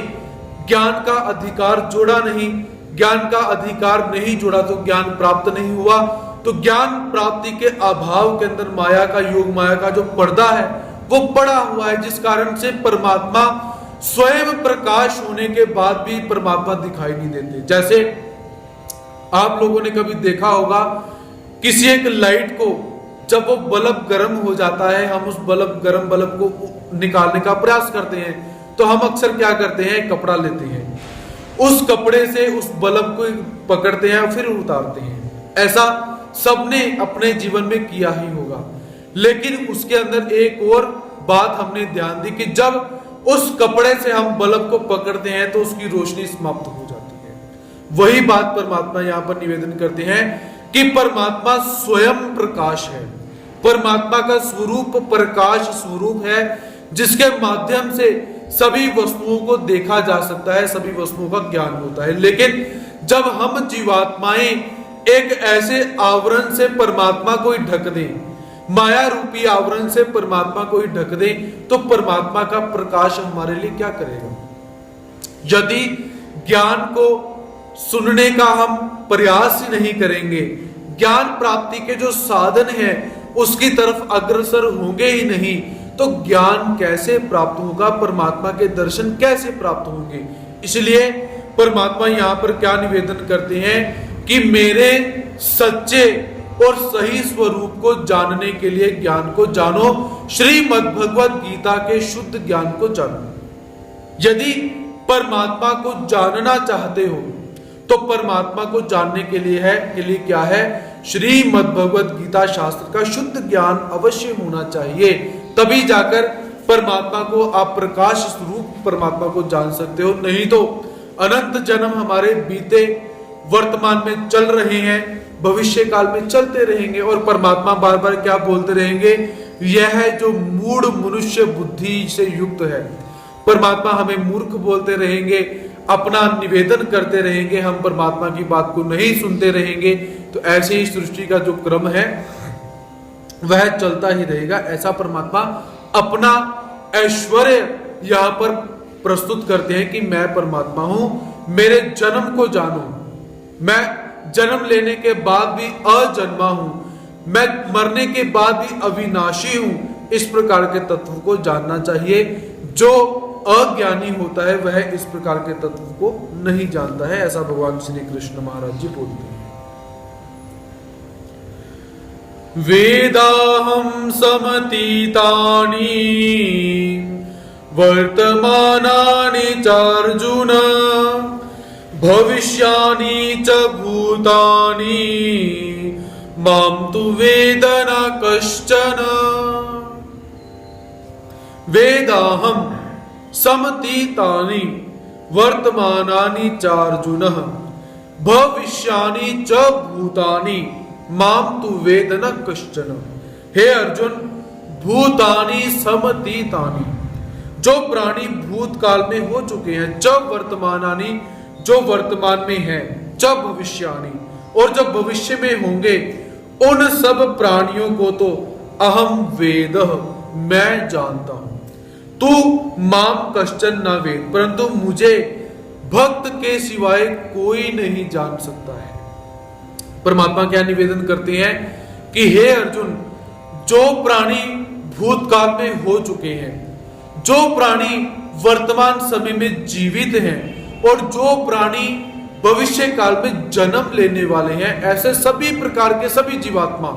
ज्ञान का अधिकार जोड़ा नहीं, ज्ञान का अधिकार नहीं जोड़ा तो ज्ञान प्राप्त नहीं हुआ। तो ज्ञान प्राप्ति के अभाव के अंदर माया का, योग माया का जो पर्दा है वो पड़ा हुआ है, जिस कारण से परमात्मा स्वयं प्रकाश होने के बाद भी परमात्मा दिखाई नहीं देते। जैसे आप लोगों ने कभी देखा होगा, किसी एक लाइट को जब वो बल्ब गर्म हो जाता है, हम उस गर्म बल्ब को निकालने का प्रयास करते हैं, तो हम अक्सर क्या करते हैं, कपड़ा लेते हैं, उस कपड़े से उस बल्ब को पकड़ते हैं और फिर उतारते हैं। ऐसा सबने अपने जीवन में किया ही होगा। लेकिन उसके अंदर एक और बात हमने ध्यान दी कि जब उस कपड़े से हम बल्ब को पकड़ते हैं तो उसकी रोशनी समाप्त हो जाती है। वही बात परमात्मा यहां पर निवेदन करते हैं कि परमात्मा स्वयं प्रकाश है, परमात्मा का स्वरूप प्रकाश स्वरूप है, जिसके माध्यम से सभी वस्तुओं को देखा जा सकता है, सभी वस्तुओं का ज्ञान होता है। लेकिन जब हम जीवात्माएं एक ऐसे आवरण से परमात्मा को ही ढक दें, माया रूपी आवरण से परमात्मा को ही ढक दें, तो परमात्मा का प्रकाश हमारे लिए क्या करेगा? यदि ज्ञान को सुनने का हम प्रयास ही नहीं करेंगे, ज्ञान प्राप्ति के जो साधन हैं उसकी तरफ अग्रसर होंगे ही नहीं, तो ज्ञान कैसे प्राप्त होगा, परमात्मा के दर्शन कैसे प्राप्त होंगे? इसलिए परमात्मा यहां पर क्या निवेदन करते हैं कि मेरे सच्चे और सही स्वरूप को जानने के लिए ज्ञान को जानो, श्रीमद् भगवत गीता के शुद्ध ज्ञान को जानो। यदि परमात्मा को जानना चाहते हो तो परमात्मा को जानने के लिए क्या है? श्रीमद् भगवत गीता शास्त्र का शुद्ध ज्ञान अवश्य होना चाहिए, तभी जाकर परमात्मा को आप प्रकाश स्वरूप परमात्मा को जान सकते हो। नहीं तो अनंत जन्म हमारे बीते, वर्तमान में चल रहे हैं, भविष्य काल में चलते रहेंगे, और परमात्मा बार बार क्या बोलते रहेंगे? यह है जो मूढ़ मनुष्य बुद्धि से युक्त है। परमात्मा हमें मूर्ख बोलते रहेंगे, अपना निवेदन करते रहेंगे, हम परमात्मा की बात को नहीं सुनते रहेंगे। तो ऐसे ही सृष्टि का जो क्रम है वह चलता ही रहेगा। ऐसा परमात्मा अपना ऐश्वर्य यहां पर प्रस्तुत करते हैं कि मैं परमात्मा हूं, मेरे जन्म को जानो, मैं जन्म लेने के बाद भी अजन्मा हूं, मैं मरने के बाद भी अविनाशी हूं। इस प्रकार के तत्व को जानना चाहिए। जो अज्ञानी होता है वह इस प्रकार के तत्व को नहीं जानता है, ऐसा भगवान श्री कृष्ण महाराज जी बोलते हैं। वेदाहं समतीतानि वर्तमानानि चार्जुन भविष्यानि च भूतानि मां तु वेद न कश्चन। वेदाहं समतीतानि वर्तमानानि चार्जुनः भविष्यानि च भूतानि मां तु वेद न कश्चन। हे अर्जुन, भूतानि समतीतानि, जो प्राणी भूतकाल में हो चुके हैं, जब वर्तमानानि, जो वर्तमान में है, जब भविष्यानि, और जब भविष्य में होंगे, उन सब प्राणियों को तो अहम वेद, मैं जानता हूं। तू माम कश्चन न वेद, परंतु मुझे भक्त के सिवाय कोई नहीं जान सकता है। परमात्मा क्या निवेदन करते हैं कि हे अर्जुन, जो प्राणी भूतकाल में हो चुके हैं, जो प्राणी वर्तमान समय में जीवित हैं और जो प्राणी भविष्य काल में जन्म लेने वाले हैं, ऐसे सभी प्रकार के सभी जीवात्मा,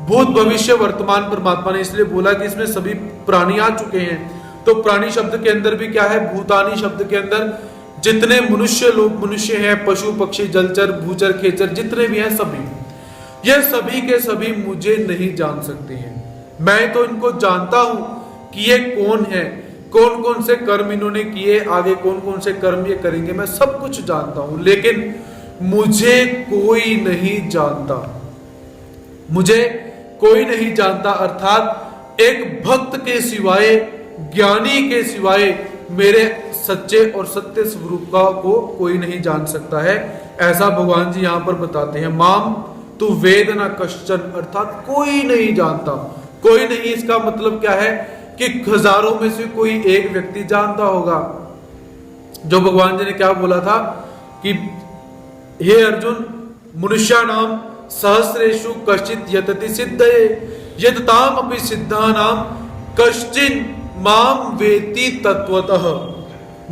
भूत भविष्य वर्तमान, परमात्मा ने इसलिए बोला कि इसमें सभी प्राणी आ चुके हैं। तो प्राणी शब्द के अंदर भी क्या है, भूतानी शब्द के अंदर जितने मनुष्य लोग, मनुष्य हैं, पशु पक्षी जलचर भूचर खेचर जितने भी हैं, सभी ये सभी के सभी मुझे नहीं जान सकते हैं। मैं तो इनको जानता हूं कि ये कौन है, कौन कौन से कर्म इन्होंने किए, आगे कौन कौन से कर्म ये करेंगे, मैं सब कुछ जानता हूं, लेकिन मुझे कोई नहीं जानता, मुझे कोई नहीं जानता। अर्थात एक भक्त के सिवाय, ज्ञानी के सिवाय मेरे सच्चे और सत्य स्वरूप का को कोई नहीं जान सकता है। ऐसा भगवान जी यहां पर बताते हैं। माम तू वेद न कश्चन, अर्थात कोई नहीं जानता, कोई नहीं। इसका मतलब क्या है कि हजारों में से कोई एक व्यक्ति जानता होगा। जो भगवान जी ने क्या बोला था कि हे अर्जुन, मनुष्याणाम सहस्रेषु कश्चित यतति सिद्धये यतताम अपि सिद्धानाम कश्चिन माम वेति तत्वतः।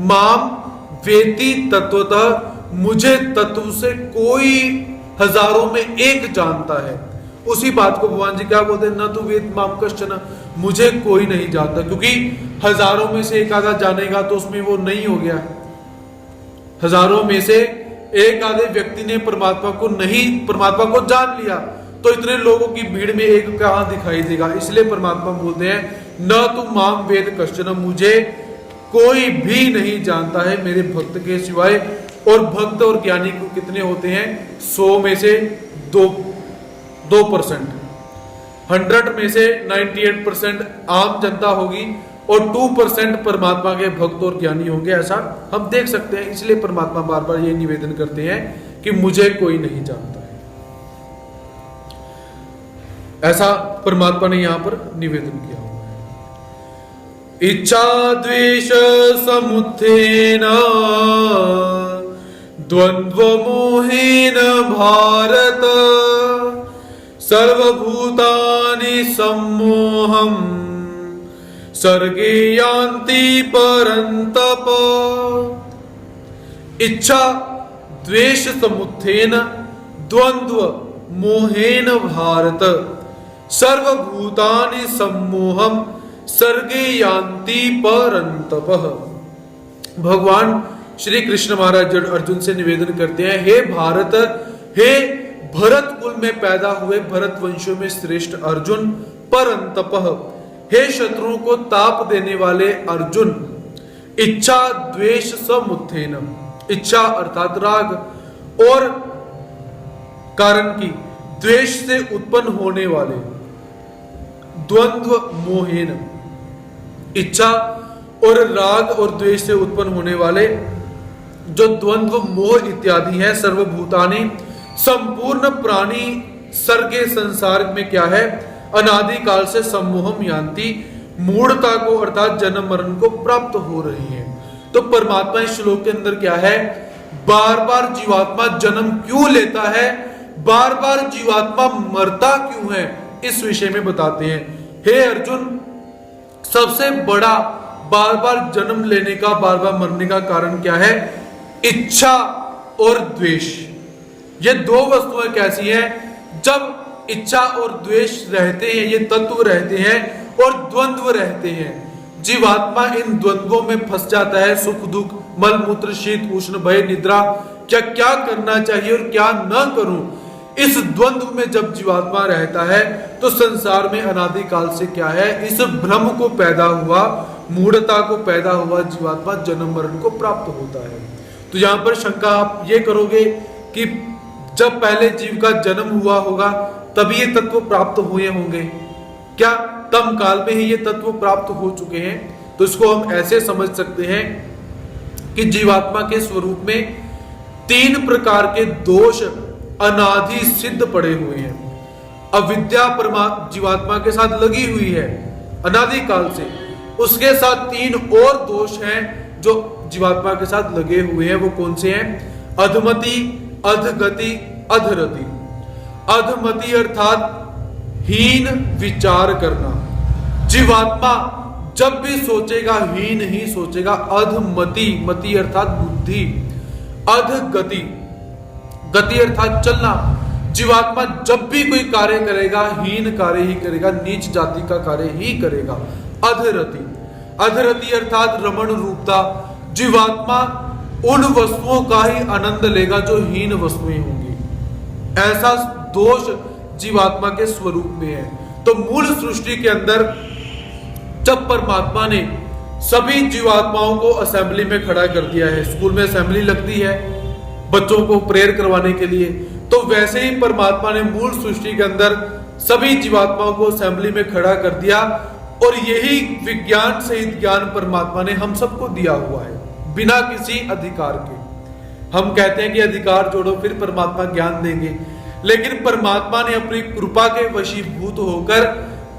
माम वेति तत्वतः, मुझे तत्व से कोई हजारों में एक जानता है। उसी बात को भगवान जी क्या बोलते हैं, न तो वेद माम कश्चन, मुझे कोई नहीं जानता, क्योंकि हजारों में से एक आधा जानेगा तो उसमें वो नहीं हो गया। हजारों में से एक आधे व्यक्ति ने परमात्मा को जान लिया, तो इतने लोगों की भीड़ में एक कहां दिखाई देगा। इसलिए परमात्मा बोलते हैं न तू माम वेद कश्चन, मुझे कोई भी नहीं जानता है मेरे भक्त के सिवाय। और भक्त और ज्ञानी को कितने होते हैं, 100 में से 2%, 100 में से 98% आम जनता होगी और 2% परमात्मा के भक्त और ज्ञानी होंगे, ऐसा हम देख सकते हैं। इसलिए परमात्मा बार बार ये निवेदन करते हैं कि मुझे कोई नहीं जानता है। ऐसा परमात्मा ने यहां पर निवेदन किया हुआ है। इच्छा द्वेष समुत्थेन द्वंद्व मोहेन भारत सर्वभूतानि सम्मोहम् सर्गे यान्ति परन्तप। इच्छा द्वेष समुत्थेन द्वंद्व मोहेन भारत सर्वभूतानि सम्मोहम् सर्गे यान्ति परन्तप। भगवान श्री कृष्ण महाराज अर्जुन से निवेदन करते हैं, हे भारत, हे भरत कुल में पैदा हुए भरत वंशों में श्रेष्ठ अर्जुन, परंतप, हे शत्रुओं को ताप देने वाले अर्जुन, इच्छा द्वेष समुत्थेन, इच्छा अर्थात राग और कारण की, द्वेष से उत्पन्न होने वाले, द्वंद्व मोहेन, इच्छा और राग और द्वेष से उत्पन्न होने वाले जो द्वंद्व मोह इत्यादि है, सर्वभूतानि संपूर्ण प्राणी सर्गे संसार में क्या है, अनादि काल से सम्मोहम यान्ति, मूढ़ता को अर्थात जन्म मरण को प्राप्त हो रही है। तो परमात्मा इस श्लोक के अंदर क्या है, बार बार जीवात्मा जन्म क्यों लेता है, बार बार जीवात्मा मरता क्यों है, इस विषय में बताते हैं। हे अर्जुन, सबसे बड़ा बार बार जन्म लेने का, बार बार मरने का कारण क्या है, इच्छा और द्वेष। ये दो वस्तुएं कैसी हैं, जब इच्छा और द्वेष रहते हैं, ये तत्व रहते हैं और द्वंद्व रहते हैं, जीवात्मा इन द्वंद्वों में फंस जाता है। सुख दुख, मल मूत्र, शीत उष्ण, भय निद्रा, क्या क्या करना चाहिए और क्या न करूं, इस द्वंद्व में जब जीवात्मा रहता है तो संसार में अनादि काल से क्या है, इस भ्रम को पैदा हुआ, मूढ़ता को पैदा हुआ जीवात्मा जन्म मरण को प्राप्त होता है। तो यहां पर शंका आप ये करोगे कि जब पहले जीव का जन्म हुआ होगा तभी ये तत्व प्राप्त हुए होंगे क्या, तम काल में ही ये तत्व प्राप्त हो चुके हैं? तो इसको हम ऐसे समझ सकते हैं कि जीवात्मा के स्वरूप में 3 प्रकार के दोष अनादि सिद्ध पड़े हुए हैं। अविद्या जीवात्मा के साथ लगी हुई है अनादि काल से, उसके साथ 3 और दोष हैं जो जीवात्मा के साथ लगे हुए हैं। वो कौन से हैं? अधमति, अधगति, अधरति। अधमति अर्थात हीन विचार करना। जीवात्मा जब भी सोचेगा हीन ही सोचेगा। अधमति, मति अर्थात बुद्धि, अधगति, गति अर्थात चलना। जीवात्मा जब भी कोई कार्य करेगा हीन कार्य ही करेगा, नीच जाति का कार्य ही करेगा। अधरति, अधरति अर्थात रमण रूपता। जीवात्मा उन वस्तुओं का ही आनंद लेगा जो हीन वस्तुएं होंगी। ऐसा दोष जीवात्मा के स्वरूप में है। तो मूल सृष्टि के अंदर जब परमात्मा ने सभी जीवात्माओं को असेंबली में खड़ा कर दिया है, स्कूल में असेंबली लगती है बच्चों को प्रेयर करवाने के लिए, तो वैसे ही परमात्मा ने मूल सृष्टि के अंदर सभी जीवात्माओं को असेंबली में खड़ा कर दिया। और यही विज्ञान सहित ज्ञान परमात्मा ने हम सबको दिया हुआ है बिना किसी अधिकार के। हम कहते हैं कि अधिकार जोड़ो फिर परमात्मा ज्ञान देंगे, लेकिन परमात्मा ने अपनी कृपा के वशीभूत होकर,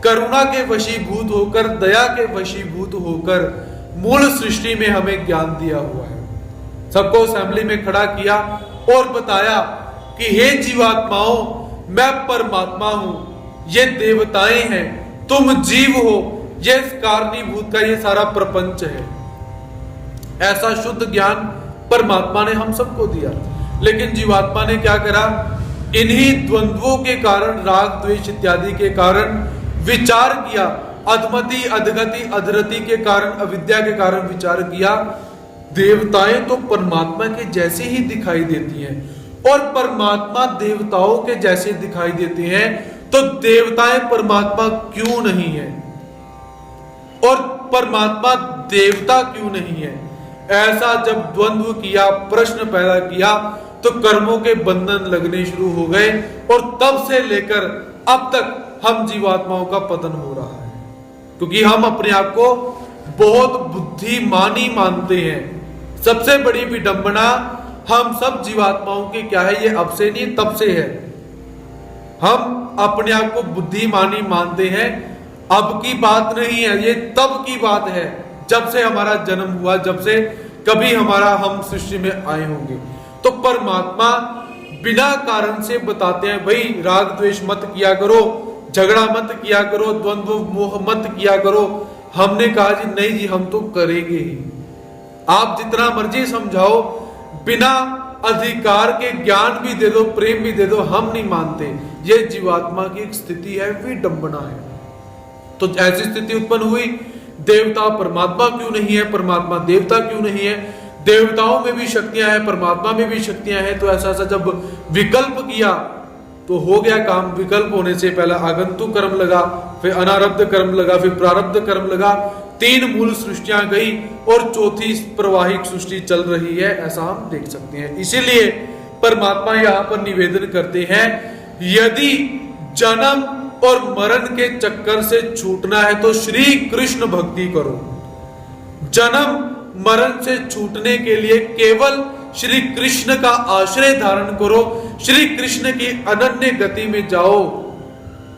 करुणा के वशीभूत होकर, दया के वशीभूत होकर मूल सृष्टि में हमें ज्ञान दिया हुआ है। सबको असेंबली में खड़ा किया और बताया कि हे जीवात्माओं, मैं परमात्मा हूं, ये देवताएं हैं, तुम जीव हो, ये कारणीभूत का ये सारा प्रपंच है। ऐसा शुद्ध ज्ञान परमात्मा ने हम सबको दिया। लेकिन जीवात्मा ने क्या करा? इन्हीं द्वंद्वों के कारण, राग द्वेष इत्यादि के कारण विचार किया। अधमति, अधगति, अधरति के कारण, अविद्या के कारण विचार किया। देवताएं तो परमात्मा के जैसे ही दिखाई देती हैं और परमात्मा देवताओं के जैसे दिखाई देते हैं, तो देवताएं परमात्मा क्यों नहीं है और परमात्मा देवता क्यों नहीं है? ऐसा जब द्वंद्व किया, प्रश्न पैदा किया, तो कर्मों के बंधन लगने शुरू हो गए और तब से लेकर अब तक हम जीवात्माओं का पतन हो रहा है, क्योंकि हम अपने आप को बहुत बुद्धिमानी मानते हैं। सबसे बड़ी विडंबना हम सब जीवात्माओं की क्या है? ये अब से नहीं तब से है। हम अपने आप को बुद्धिमानी मानते हैं। अब की बात नहीं है, ये तब की बात है, जब से हमारा जन्म हुआ, जब से कभी हम सृष्टि में आए होंगे। तो परमात्मा बिना कारण से बताते हैं, भाई राग द्वेष मत किया करो, झगड़ा मत किया करो, द्वंद्व मोह मत किया करो। हमने कहा जी नहीं जी, हम तो करेंगे ही। आप जितना मर्जी समझाओ, बिना अधिकार के ज्ञान भी दे दो, प्रेम भी दे दो, हम नहीं मानते। ये जीवात्मा की एक स्थिति है, विडंबना है। तो ऐसी स्थिति उत्पन्न हुई, देवता परमात्मा क्यों नहीं है, परमात्मा देवता क्यों नहीं है? देवताओं में भी शक्तियां हैं, परमात्मा में भी शक्तियां हैं। तो ऐसा जब विकल्प किया तो हो गया काम। विकल्प होने से पहला आगंतुक कर्म लगा, फिर अनारब्ध कर्म लगा, फिर प्रारब्ध कर्म लगा। 3 मूल सृष्टियां गई और चौथी प्रवाहिक सृष्टि चल रही है, ऐसा हम देख सकते हैं। इसीलिए परमात्मा यहां पर निवेदन करते हैं, यदि जन्म और मरण के चक्कर से छूटना है तो श्री कृष्ण भक्ति करो। जन्म मरण से छूटने के लिए केवल श्री कृष्ण का आश्रय धारण करो, श्री कृष्ण की अनन्य गति में जाओ।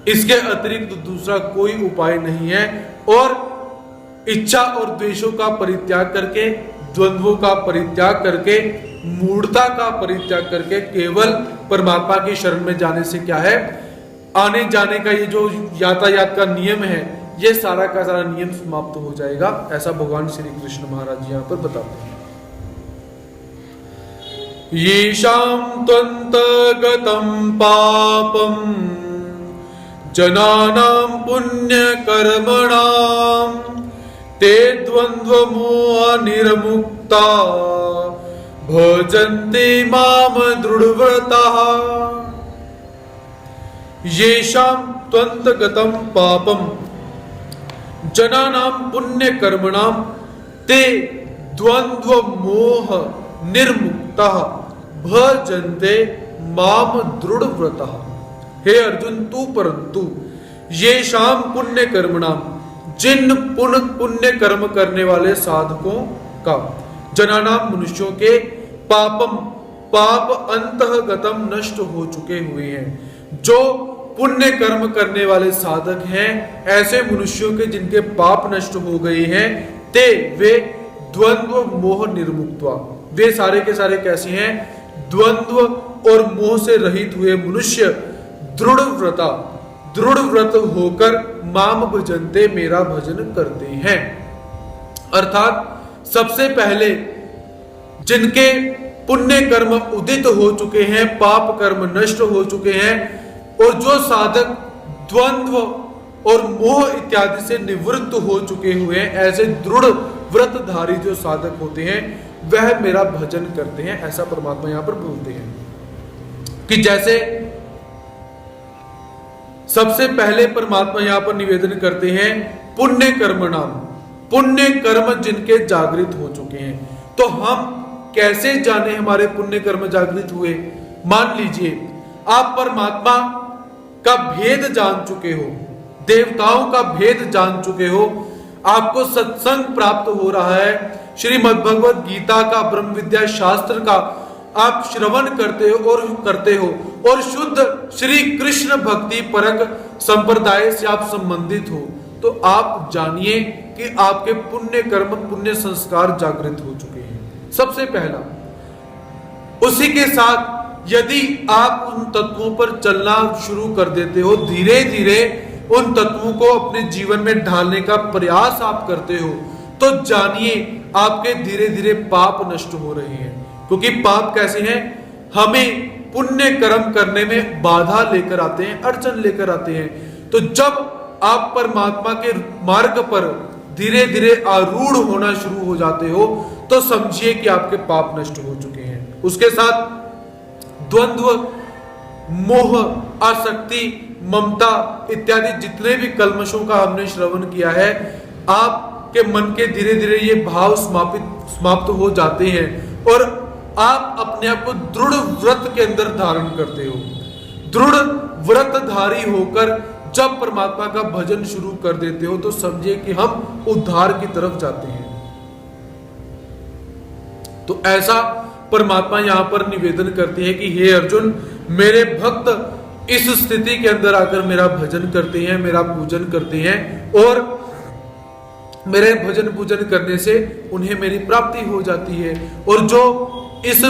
इसके अतिरिक्त दूसरा कोई उपाय नहीं है। और इच्छा और द्वेषों का परित्याग करके, द्वंद्वों का परित्याग करके, मूढ़ता का परित्याग करके केवल परमात्मा की शरण में जाने से क्या है, आने जाने का ये जो यातायात का नियम है, ये सारा का सारा नियम समाप्त हो जाएगा। ऐसा भगवान श्री कृष्ण महाराज यहाँ पर बताते हैं। येषां त्वन्तगतं पापं जनानां पुण्यकर्मणां ते द्वन्द्वमोह निर्मुक्ता भजन्ते मां दृढव्रताः। येषां त्वन्तगतं पापं जनानां पुण्यकर्मणां ते द्वन्द्वमोह निर्मुक्ताः भजन्ते माम दृढव्रताः। हे अर्जुन, तू परंतु येषां पुण्य कर्मणाम, जिन पुण्य कर्म करने वाले साधकों का, जनानाम मनुष्यों के, पापम पाप अंतःगतम नष्ट हो चुके हुए हैं। जो पुण्य कर्म करने वाले साधक हैं, ऐसे मनुष्यों के जिनके पाप नष्ट हो गए हैं, ते वे द्वंद्व मोह निर्मुक्त्वा, वे सारे के सारे कैसे हैं? द्वंद्व और मोह से रहित हुए मनुष्य दृढ़ व्रत होकर माम भजनते, मेरा भजन करते हैं। अर्थात सबसे पहले जिनके पुण्य कर्म उदित हो चुके हैं, पाप कर्म नष्ट हो चुके हैं, और जो साधक द्वंद्व और मोह इत्यादि से निवृत्त हो चुके हुए हैं, ऐसे दृढ़ व्रतधारी जो साधक होते हैं वह मेरा भजन करते हैं। ऐसा परमात्मा यहां पर बोलते हैं कि जैसे सबसे पहले परमात्मा यहां पर निवेदन करते हैं पुण्य कर्म नाम, पुण्य कर्म जिनके जागृत हो चुके हैं। तो हम कैसे जाने हमारे पुण्य कर्म जागृत हुए? मान लीजिए आप परमात्मा का भेद जान चुके हो, देवताओं का भेद जान चुके हो, आपको सत्संग प्राप्त हो रहा है, श्रीमद् भगवद गीता का, ब्रह्म विद्या शास्त्र का आप श्रवण करते हो और शुद्ध श्री कृष्ण भक्ति परक संप्रदाय से आप संबंधित हो, तो आप जानिए कि आपके पुण्य कर्म, पुण्य संस्कार जागृत हो चुके हैं। सबसे पहला, उसी के साथ यदि आप उन तत्वों पर चलना शुरू कर देते हो, धीरे धीरे उन तत्वों को अपने जीवन में ढालने का प्रयास आप करते हो, तो जानिए आपके धीरे धीरे पाप नष्ट हो रहे हैं। क्योंकि पाप कैसे हैं? हमें पुण्य कर्म करने में बाधा लेकर आते हैं, अड़चन लेकर आते हैं। तो जब आप परमात्मा के मार्ग पर धीरे धीरे आरूढ़ होना शुरू हो जाते हो, तो समझिए कि आपके पाप नष्ट हो चुके हैं। उसके साथ द्वंद्व, मोह, आसक्ति, ममता इत्यादि जितने भी कल्मशों का हमने श्रवण किया है, आपके मन के धीरे धीरे ये भाव समाप्त हो जाते हैं और आप अपने आप को दृढ़ व्रत के अंदर धारण करते हो। दृढ़ व्रतधारी होकर जब परमात्मा का भजन शुरू कर देते हो, तो समझिए कि हम उद्धार की तरफ जाते हैं। तो ऐसा परमात्मा यहां पर निवेदन करते हैं कि हे अर्जुन, मेरे भक्त इस स्थिति के अंदर आकर मेरा भजन करते हैं, मेरा पूजन करते हैं, और मेरे भजन पूजन करने से उन्हें मेरी प्राप्ति हो जाती है। और जो इस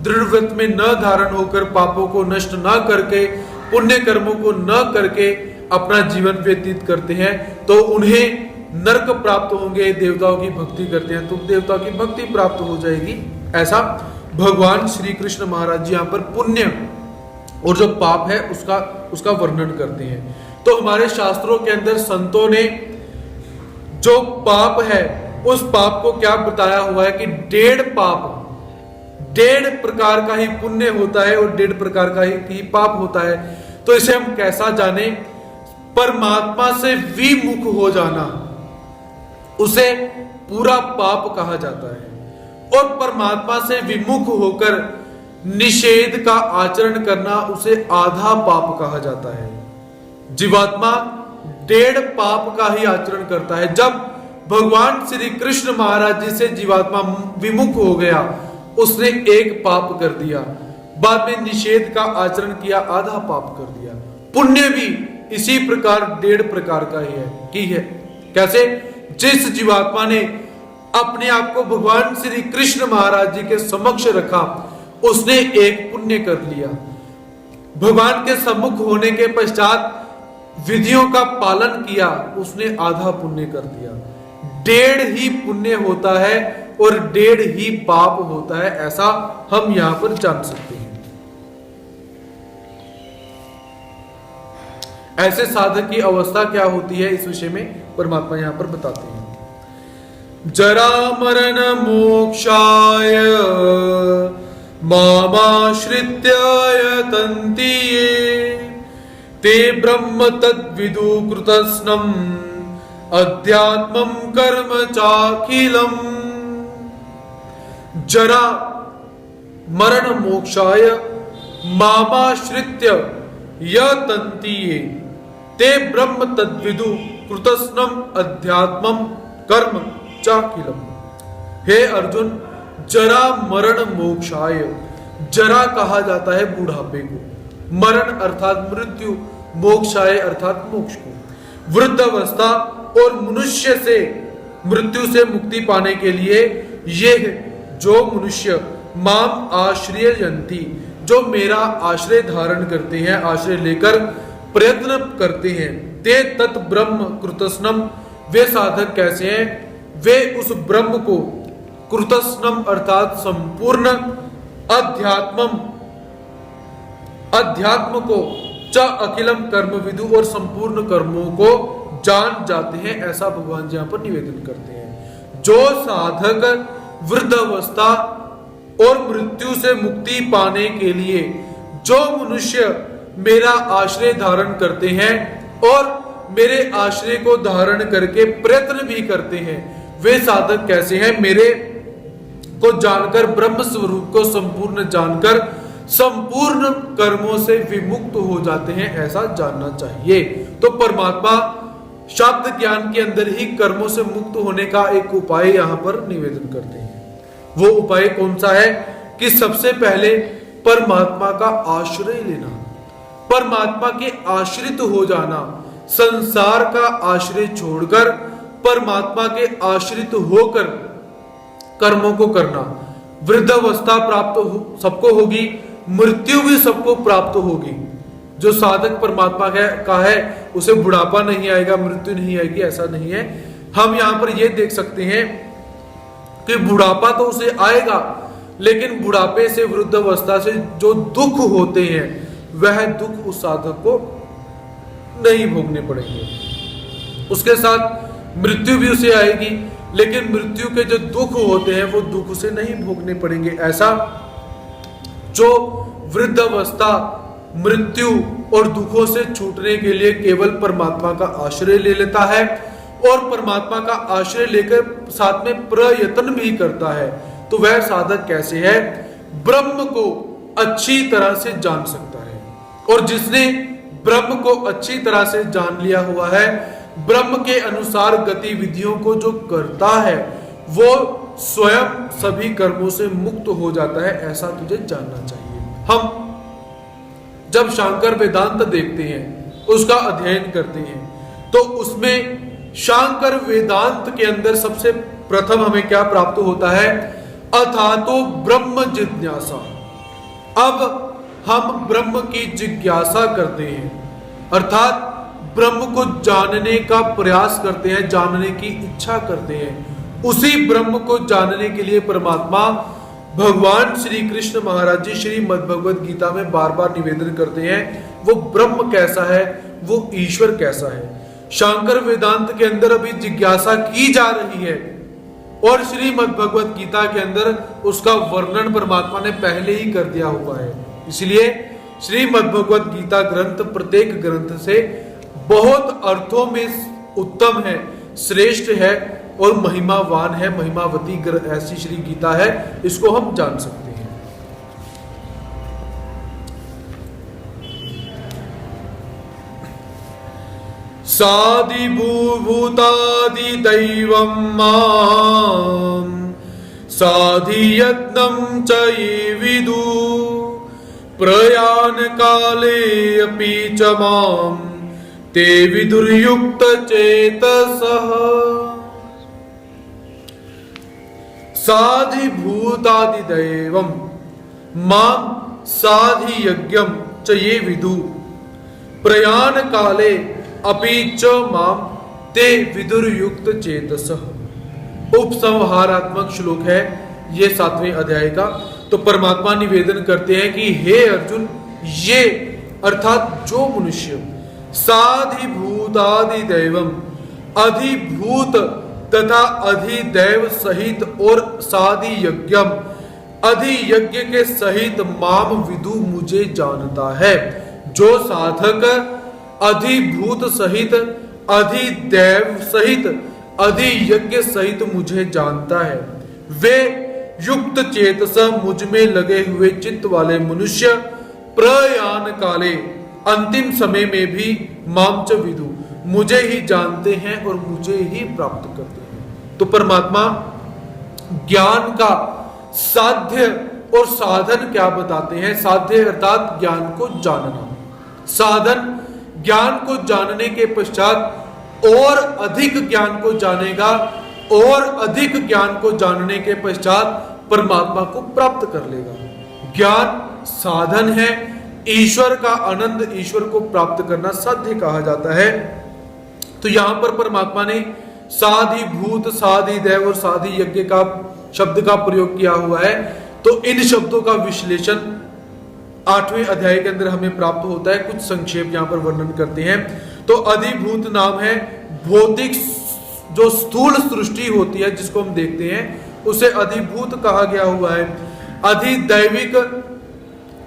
दृढ़ व्रत में न धारण होकर, पापों को नष्ट न करके, पुण्य कर्मों को न करके अपना जीवन व्यतीत करते हैं, तो उन्हें नरक प्राप्त होंगे। देवताओं की भक्ति करते हैं तो देवताओं की भक्ति प्राप्त हो जाएगी। ऐसा भगवान श्री कृष्ण महाराज जी यहाँ पर पुण्य और जो पाप है उसका वर्णन करते हैं। तो हमारे शास्त्रों के अंदर संतों ने जो पाप है उस पाप को क्या बताया हुआ है कि 1.5 प्रकार का ही पुण्य होता है और 1.5 प्रकार का ही पाप होता है। तो इसे हम कैसा जाने? परमात्मा से विमुख हो जाना उसे पूरा पाप कहा जाता है, और परमात्मा से विमुख होकर निषेध का आचरण करना उसे आधा पाप कहा जाता है। जीवात्मा 1.5 पाप का ही आचरण करता है। जब भगवान श्री कृष्ण महाराज जी से जीवात्मा विमुख हो गया, उसने 1 पाप कर दिया, बाद में निषेध का आचरण किया, आधा पाप कर दिया। पुण्य भी इसी प्रकार 1.5 प्रकार का ही है। कैसे? जिस जीवात्मा ने अपने आप को भगवान श्री कृष्ण महाराज जी के समक्ष रखा, उसने 1 पुण्य कर लिया। भगवान के सम्मुख होने के पश्चात विधियों का पालन किया, उसने आधा पुण्य कर दिया। 1.5 ही पुण्य होता है और 1.5 ही पाप होता है, ऐसा हम यहां पर जान सकते हैं। ऐसे साधक की अवस्था क्या होती है, इस विषय में परमात्मा यहां पर बताते हैं। जरा मरण मोक्षाय मामाश्रित्य यतन्ति ये, ते ब्रह्म तद्विदु कृतस्नम् अध्यात्मं कर्म चाखिलम्। जरा मरण मोक्षाय मामाश्रित्य यतन्ति ये, ते ब्रह्म तद्विदु कृतस्नम् अध्यात्मं कर्म चाखिलम्। हे अर्जुन, जरा मरण मोक्षाय, जरा कहा जाता है बुढ़ापे को, मरण अर्थात मृत्यु, मोक्षाय अर्थात मोक्ष को। वृद्धावस्था और मनुष्य से मृत्यु से मुक्ति पाने के लिए ये जो मनुष्य माम आश्रयंती, जो मेरा आश्रय धारण करते हैं, आश्रय लेकर प्रयत्न करते हैं, ते तत् ब्रह्म कृतस्नम, वे साधक कैसे हैं? वे उस ब्रह्म को कृतस्नम अर्थात संपूर्ण अध्यात्म को च अखिलम कर्म विदु और संपूर्ण कर्मों को जान जाते हैं, ऐसा भगवान जी यहां पर निवेदन करते हैं। जो साधक वृद्धावस्था और मृत्यु से मुक्ति पाने के लिए जो मनुष्य मेरा आश्रय धारण करते हैं और मेरे आश्रय को धारण करके प्रयत्न भी करते हैं, वे साधक कैसे हैं? मेरे को जानकर, ब्रह्म स्वरूप को संपूर्ण जानकर संपूर्ण कर्मों से विमुक्त हो जाते हैं, ऐसा जानना चाहिए। तो परमात्मा शब्द ज्ञान के अंदर ही कर्मों से मुक्त होने का एक उपाय यहां पर निवेदन करते हैं। वो उपाय कौन सा है? कि सबसे पहले परमात्मा का आश्रय लेना, परमात्मा के आश्रित हो जाना, संसार का आश्रय छोड़कर परमात्मा के आश्रित होकर कर्मों को करना। वृद्धावस्था प्राप्त सबको होगी, मृत्यु भी सबको प्राप्त होगी। जो साधक परमात्मा का है उसे बुढ़ापा नहीं आएगा, मृत्यु नहीं आएगी, ऐसा नहीं है। हम यहां पर यह देख सकते हैं कि बुढ़ापा तो उसे आएगा, लेकिन बुढ़ापे से, वृद्धावस्था से जो दुख होते हैं वह दुख उस साधक को नहीं भोगने पड़ेंगे। उसके साथ मृत्यु भी उसे आएगी, लेकिन मृत्यु के जो दुख होते हैं वो दुख उसे नहीं भोगने पड़ेंगे। ऐसा जो वृद्धावस्था, मृत्यु और दुखों से छूटने के लिए केवल परमात्मा का आश्रय ले लेता है और परमात्मा का आश्रय लेकर साथ में प्रयत्न भी करता है, तो वह साधक कैसे है? ब्रह्म को अच्छी तरह से जान सकता है। और जिसने ब्रह्म को अच्छी तरह से जान लिया हुआ है, ब्रह्म के अनुसार गतिविधियों को जो करता है, वो स्वयं सभी कर्मों से मुक्त हो जाता है, ऐसा तुझे जानना चाहिए। हम जब शांकर वेदांत देखते हैं, उसका अध्ययन करते हैं, तो उसमें शांकर वेदांत के अंदर सबसे प्रथम हमें क्या प्राप्त होता है? अथातो ब्रह्म जिज्ञासा। अब हम ब्रह्म की जिज्ञासा करते हैं, अर्थात ब्रह्म को जानने का प्रयास करते हैं, जानने की इच्छा करते हैं। उसी ब्रह्म को जानने के लिए परमात्मा भगवान श्री कृष्ण महाराज जी श्रीमद् भगवद गीता में बार बार निवेदन करते हैं, वो ब्रह्म कैसा है, वो ईश्वर कैसा है। शांकर वेदांत के अंदर अभी जिज्ञासा की जा रही है और श्रीमद् भगवद गीता के अंदर उसका वर्णन परमात्मा ने पहले ही कर दिया हुआ है। इसलिए श्रीमद् भगवद गीता ग्रंथ प्रत्येक ग्रंथ से बहुत अर्थों में उत्तम है, श्रेष्ठ है और महिमावान है, महिमावती ऐसी श्री गीता है, इसको हम जान सकते हैं। सादि भूतादि दैवं मां साधि यत्नं च ये विदु प्रयाण काले अपि च मां ते विदुर्युक्त चेतसः। साधि भूतादि दैवं मां साधि यज्ञं च ये विदु प्रयाण काले अपि च मां ते विदुर्युक्त चेतसः। उपसंहारात्मक श्लोक है ये 7वें अध्याय का। तो परमात्मा निवेदन करते हैं कि हे अर्जुन, ये अर्थात जो मनुष्य साधिभूतादि दैवम, अधिभूत तथा अधिदैव सहित और साधि यज्ञम, अधियज्ञ के सहित माम विदु मुझे जानता है। जो साधक अधिभूत सहित, अधिदैव सहित, अधियज्ञ सहित मुझे जानता है, वे युक्त चेतस मुझ में लगे हुए चित्त वाले मनुष्य प्रयाण काले, अंतिम समय में भी माम च विदु, मुझे ही जानते हैं और मुझे ही प्राप्त करते हैं। तो परमात्मा ज्ञान का साध्य और साधन क्या बताते हैं? साध्य अर्थात ज्ञान को जानना, साधन ज्ञान को जानने के पश्चात और अधिक ज्ञान को जानेगा और अधिक ज्ञान को जानने के पश्चात परमात्मा को प्राप्त कर लेगा। ज्ञान साधन है, ईश्वर का आनंद, ईश्वर को प्राप्त करना साध्य कहा जाता है। तो यहां पर परमात्मा ने साधि भूत, साधि दैव और साधि यज्ञ का शब्द का प्रयोग किया हुआ है। तो इन शब्दों का विश्लेषण 8वें अध्याय के अंदर हमें प्राप्त होता है। कुछ संक्षेप यहां पर वर्णन करते हैं। तो अधिभूत नाम है भौतिक जो स्थूल सृष्टि होती है जिसको हम देखते हैं, उसे अधिभूत कहा गया हुआ है। अधिदैविक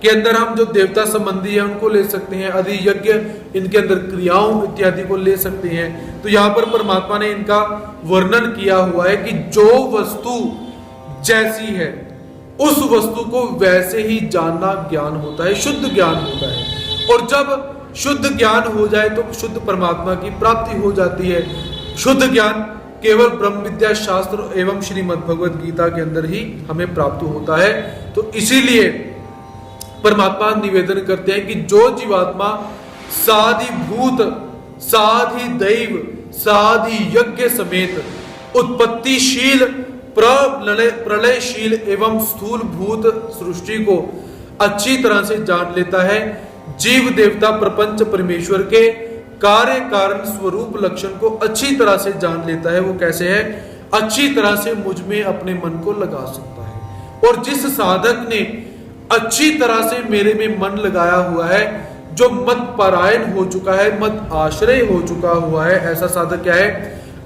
के अंदर हम जो देवता संबंधी है उनको ले सकते हैं। अधियज्ञ इनके अंदर क्रियाओं इत्यादि को ले सकते हैं। तो यहां पर परमात्मा ने इनका वर्णन किया हुआ है कि जो वस्तु जैसी है उस वस्तु को वैसे ही जानना ज्ञान होता है, शुद्ध ज्ञान होता है। और जब शुद्ध ज्ञान हो जाए तो शुद्ध परमात्मा की प्राप्ति हो जाती है। शुद्ध ज्ञान केवल ब्रह्म विद्या शास्त्र एवं श्रीमद् भगवद गीता के अंदर ही हमें प्राप्त होता है। तो इसीलिए परमात्मा निवेदन करते हैं कि जो जीवात्मा साधि भूत, साधि दैव, साधि यज्ञ समेत उत्पत्तिशील, प्रलयशील एवं स्थूल भूत सृष्टि को अच्छी तरह से जान लेता है, जीव देवता प्रपंच परमेश्वर के कार्य कारण स्वरूप लक्षण को अच्छी तरह से जान लेता है। वो कैसे है? अच्छी तरह से मुझ में अपने मन को लगा सकता है। और जिस साधक ने अच्छी तरह से मेरे में मन लगाया हुआ है, जो मत परायण हो चुका है, मत आश्रय हो चुका हुआ है, ऐसा साधक क्या है?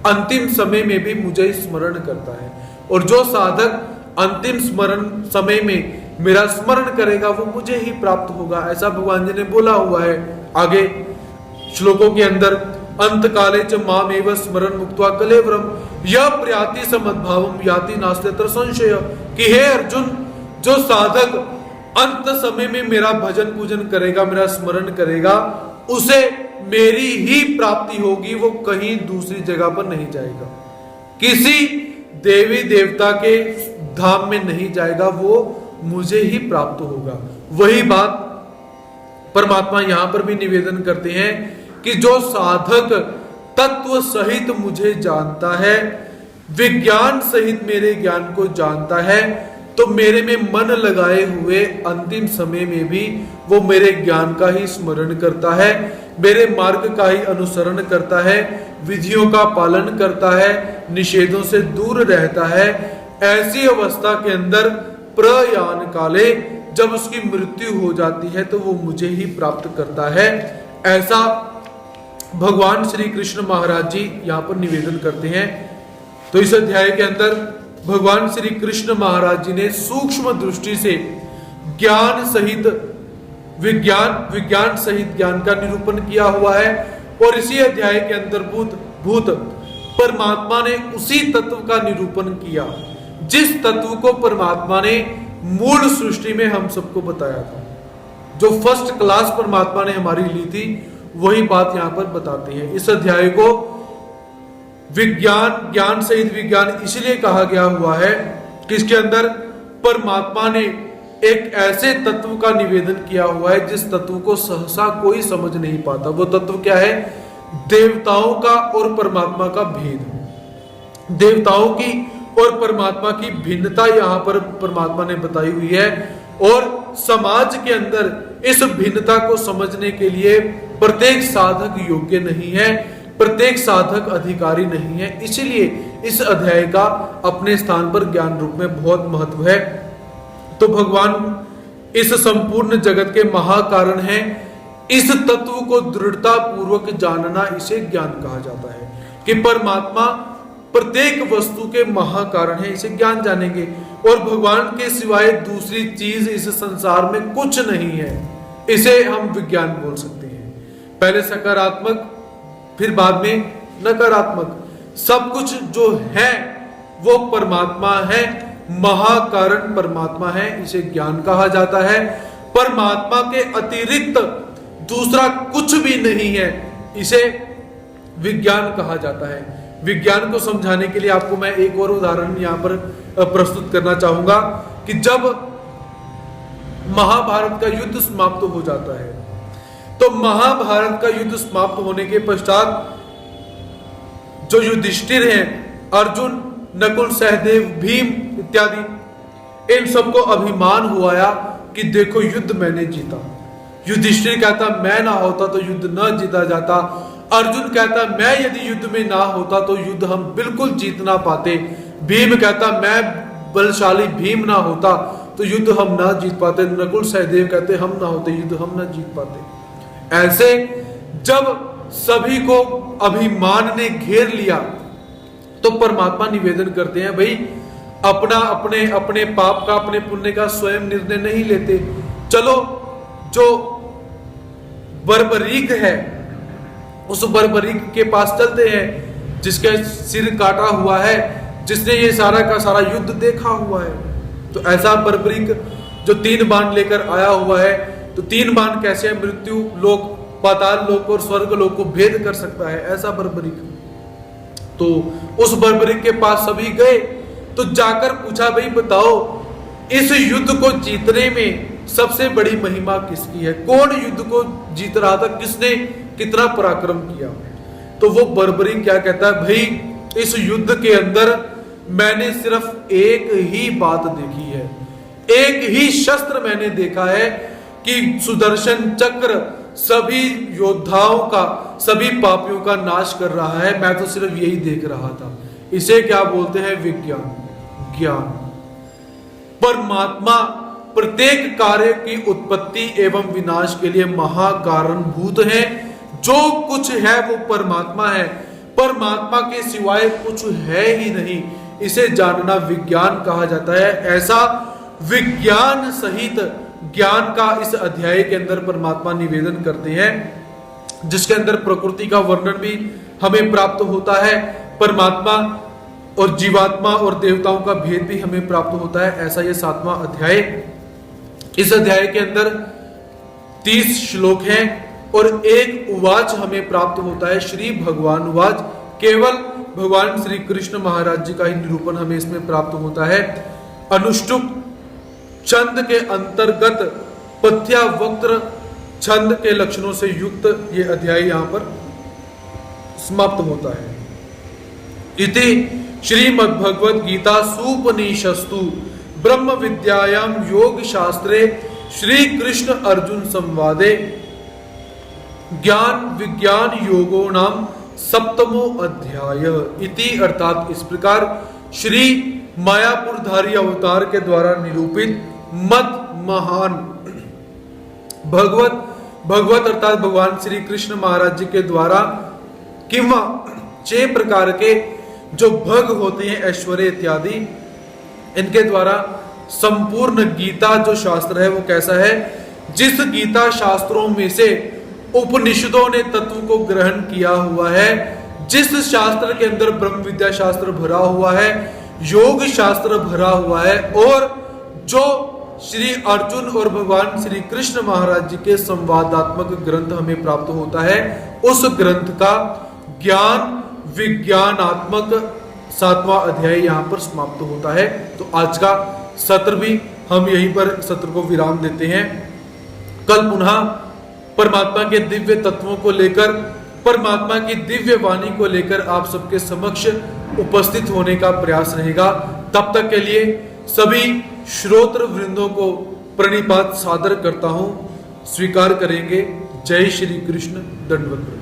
अंतिम समय में भी मुझे स्मरण करता है। और जो साधक अंतिम स्मरण समय में मेरा स्मरण करेगा वो मुझे ही प्राप्त होगा, ऐसा भगवान जी ने बोला हुआ है आगे श्लोकों के अंदर। अंत काले च मामेव स्मरण मुक्त्वा कलेवरम यह प्रयाति समद्भावम याति नास्त्यत्र संशय। कि हे अर्जुन, जो साधक अंत समय में मेरा भजन पूजन करेगा, मेरा स्मरण करेगा, उसे मेरी ही प्राप्ति होगी, वो कहीं दूसरी जगह पर नहीं जाएगा, किसी देवी देवता के धाम में नहीं जाएगा, वो मुझे ही प्राप्त होगा। वही बात परमात्मा यहां पर भी निवेदन करते हैं कि जो साधक तत्व सहित मुझे जानता है, विज्ञान सहित मेरे ज्ञान को जानता है, तो मेरे में मन लगाए हुए अंतिम समय में भी वो मेरे ज्ञान का ही स्मरण करता है, मेरे मार्ग का ही अनुसरण करता है, विधियों का पालन करता है, निषेधों से दूर रहता है। ऐसी अवस्था के अंदर प्रयाण काले जब उसकी मृत्यु हो जाती है तो वो मुझे ही प्राप्त करता है। ऐसा भगवान श्री कृष्ण महाराज जी यहाँ पर निवेदन करते हैं। तो इस अध्याय के अंदर भगवान श्री कृष्ण महाराज जी ने सूक्ष्म दृष्टि से ज्ञान सहित विज्ञान सहित ज्ञान का निरूपण किया हुआ है। और इसी अध्याय के अंतर्भूत परमात्मा ने उसी तत्व का निरूपण किया जिस तत्व को परमात्मा ने मूल सृष्टि में हम सबको बताया था। जो फर्स्ट क्लास परमात्मा ने हमारी ली थी वही बात यहां पर बताते हैं। इस अध्याय को ज्ञान सहित विज्ञान इसलिए कहा गया हुआ है कि इसके अंदर परमात्मा ने एक ऐसे तत्व का निवेदन किया हुआ है जिस तत्व को सहसा कोई समझ नहीं पाता। वो तत्व क्या है? देवताओं का और परमात्मा का भेद। देवताओं की और परमात्मा की भिन्नता यहां पर परमात्मा ने बताई हुई है। और समाज के अंदर इस भिन्नता को समझने के लिए प्रत्येक साधक योग्य नहीं है, प्रत्येक साधक अधिकारी नहीं है। इसलिए इस अध्याय का अपने स्थान पर ज्ञान रूप में बहुत महत्व है। तो भगवान इस संपूर्ण जगत के महाकारण हैं। इस तत्व को दृढ़ता पूर्वक जानना इसे ज्ञान कहा जाता है कि परमात्मा प्रत्येक वस्तु के महाकारण है, इसे ज्ञान जानेंगे। और भगवान के सिवाय दूसरी चीज इस संसार में कुछ नहीं है, इसे हम विज्ञान बोल सकते हैं। पहले सकारात्मक फिर बाद में नकारात्मक, सब कुछ जो है वो परमात्मा है, महाकारण परमात्मा है, इसे ज्ञान कहा जाता है। परमात्मा के अतिरिक्त दूसरा कुछ भी नहीं है, इसे विज्ञान कहा जाता है। विज्ञान को समझाने के लिए आपको मैं एक और उदाहरण यहां पर प्रस्तुत करना चाहूंगा कि जब महाभारत का युद्ध समाप्त हो जाता है तो महाभारत का युद्ध समाप्त होने के पश्चात जो युधिष्ठिर हैं, अर्जुन, नकुल, सहदेव, भीम इत्यादि, इन सबको अभिमान हुआ कि देखो युद्ध मैंने जीता। युधिष्ठिर कहता मैं ना होता तो युद्ध न जीता जाता। अर्जुन कहता मैं यदि युद्ध में ना होता तो युद्ध हम बिल्कुल जीत ना पाते। भीम कहता मैं बलशाली भीम ना होता तो युद्ध हम ना जीत पाते। नकुल सहदेव कहते हम ना होते युद्ध हम ना जीत पाते। ऐसे जब सभी को अभिमान ने घेर लिया तो परमात्मा निवेदन करते हैं भाई अपना अपने अपने पाप का अपने पुण्य का स्वयं निर्णय नहीं लेते। चलो जो बर्बरीक है उस बर्बरीक के पास चलते हैं जिसका सिर काटा हुआ है, जिसने ये सारा का सारा युद्ध देखा हुआ है। तो ऐसा बर्बरीक जो 3 बाण लेकर आया हुआ है, तो 3 बाण कैसे मृत्यु लोक पाताल लोक और स्वर्ग लोक को भेद कर सकता है, ऐसा बर्बरीक। तो उस बर्बरीक के पास सभी गए तो जाकर पूछा भाई बताओ इस युद्ध को जीतने में सबसे बड़ी महिमा किसकी है, कौन युद्ध को जीत रहा था, किसने कितना पराक्रम किया। तो वो बर्बरीक क्या कहता है भाई इस युद्ध के अंदर मैंने सिर्फ एक ही बात देखी है, एक ही शस्त्र मैंने देखा है कि सुदर्शन चक्र सभी योद्धाओं का सभी पापियों का नाश कर रहा है। मैं तो सिर्फ यही देख रहा था। इसे क्या बोलते हैं विज्ञान, ज्ञान। परमात्मा प्रत्येक कार्य की उत्पत्ति एवं विनाश के लिए महाकारणभूत है। जो कुछ है वो परमात्मा है, परमात्मा के सिवाय कुछ है ही नहीं। इसे जानना विज्ञान कहा जाता है। ऐसा विज्ञान सहित ज्ञान का इस अध्याय के अंदर परमात्मा निवेदन करते हैं, जिसके अंदर प्रकृति का वर्णन भी हमें प्राप्त होता है। परमात्मा और जीवात्मा और देवताओं का भेद भी हमें प्राप्त होता है। ऐसा ये 7वां अध्याय। इस अध्याय के अंदर 30 श्लोक हैं और एक उवाच हमें प्राप्त होता है, श्री भगवान उवाच। केवल भगवान श्री कृष्ण महाराज जी का ही निरूपण हमें इसमें प्राप्त होता है। अनुष्टुप छंद के अंतर्गत पथ्या वक्त्र छंद के लक्षणों से युक्त ये अध्याय यहां पर समाप्त होता है। इति श्रीमद्भगवद गीता सुपनिषस्तु ब्रह्म विद्यायाम योग शास्त्रे श्री कृष्ण अर्जुन संवादे ज्ञान विज्ञान योगो नाम 7वां अध्याय। इति अर्थात इस प्रकार श्री मायापुरधारी अवतार के द्वारा निरूपित मत महान भगवत अर्थात भगवान श्री कृष्ण महाराज जी के द्वारा किंवा 6 प्रकार के जो भग होते हैं ऐश्वर्य इत्यादि, इनके द्वारा संपूर्ण गीता जो शास्त्र है वो कैसा है, जिस गीता शास्त्रों में से उपनिषदों ने तत्व को ग्रहण किया हुआ है, जिस शास्त्र के अंदर ब्रह्म विद्या शास्त्र भरा हुआ है, योग शास्त्र भरा हुआ है, और जो श्री अर्जुन और भगवान श्री कृष्ण महाराज जी के संवादात्मक ग्रंथ हमें प्राप्त होता है, उस ग्रंथ का ज्ञान विज्ञानात्मक 7वां अध्याय यहां पर समाप्त होता है। तो आज का सत्र भी हम यहीं पर सत्र को विराम देते हैं। कल पुनः परमात्मा के दिव्य तत्वों को लेकर, परमात्मा की दिव्य वाणी को लेकर आप सबके समक्ष उपस्थित होने का प्रयास रहेगा। तब तक के लिए सभी श्रोत्र वृंदों को प्रणिपात सादर करता हूं, स्वीकार करेंगे। जय श्री कृष्ण। दंडवत।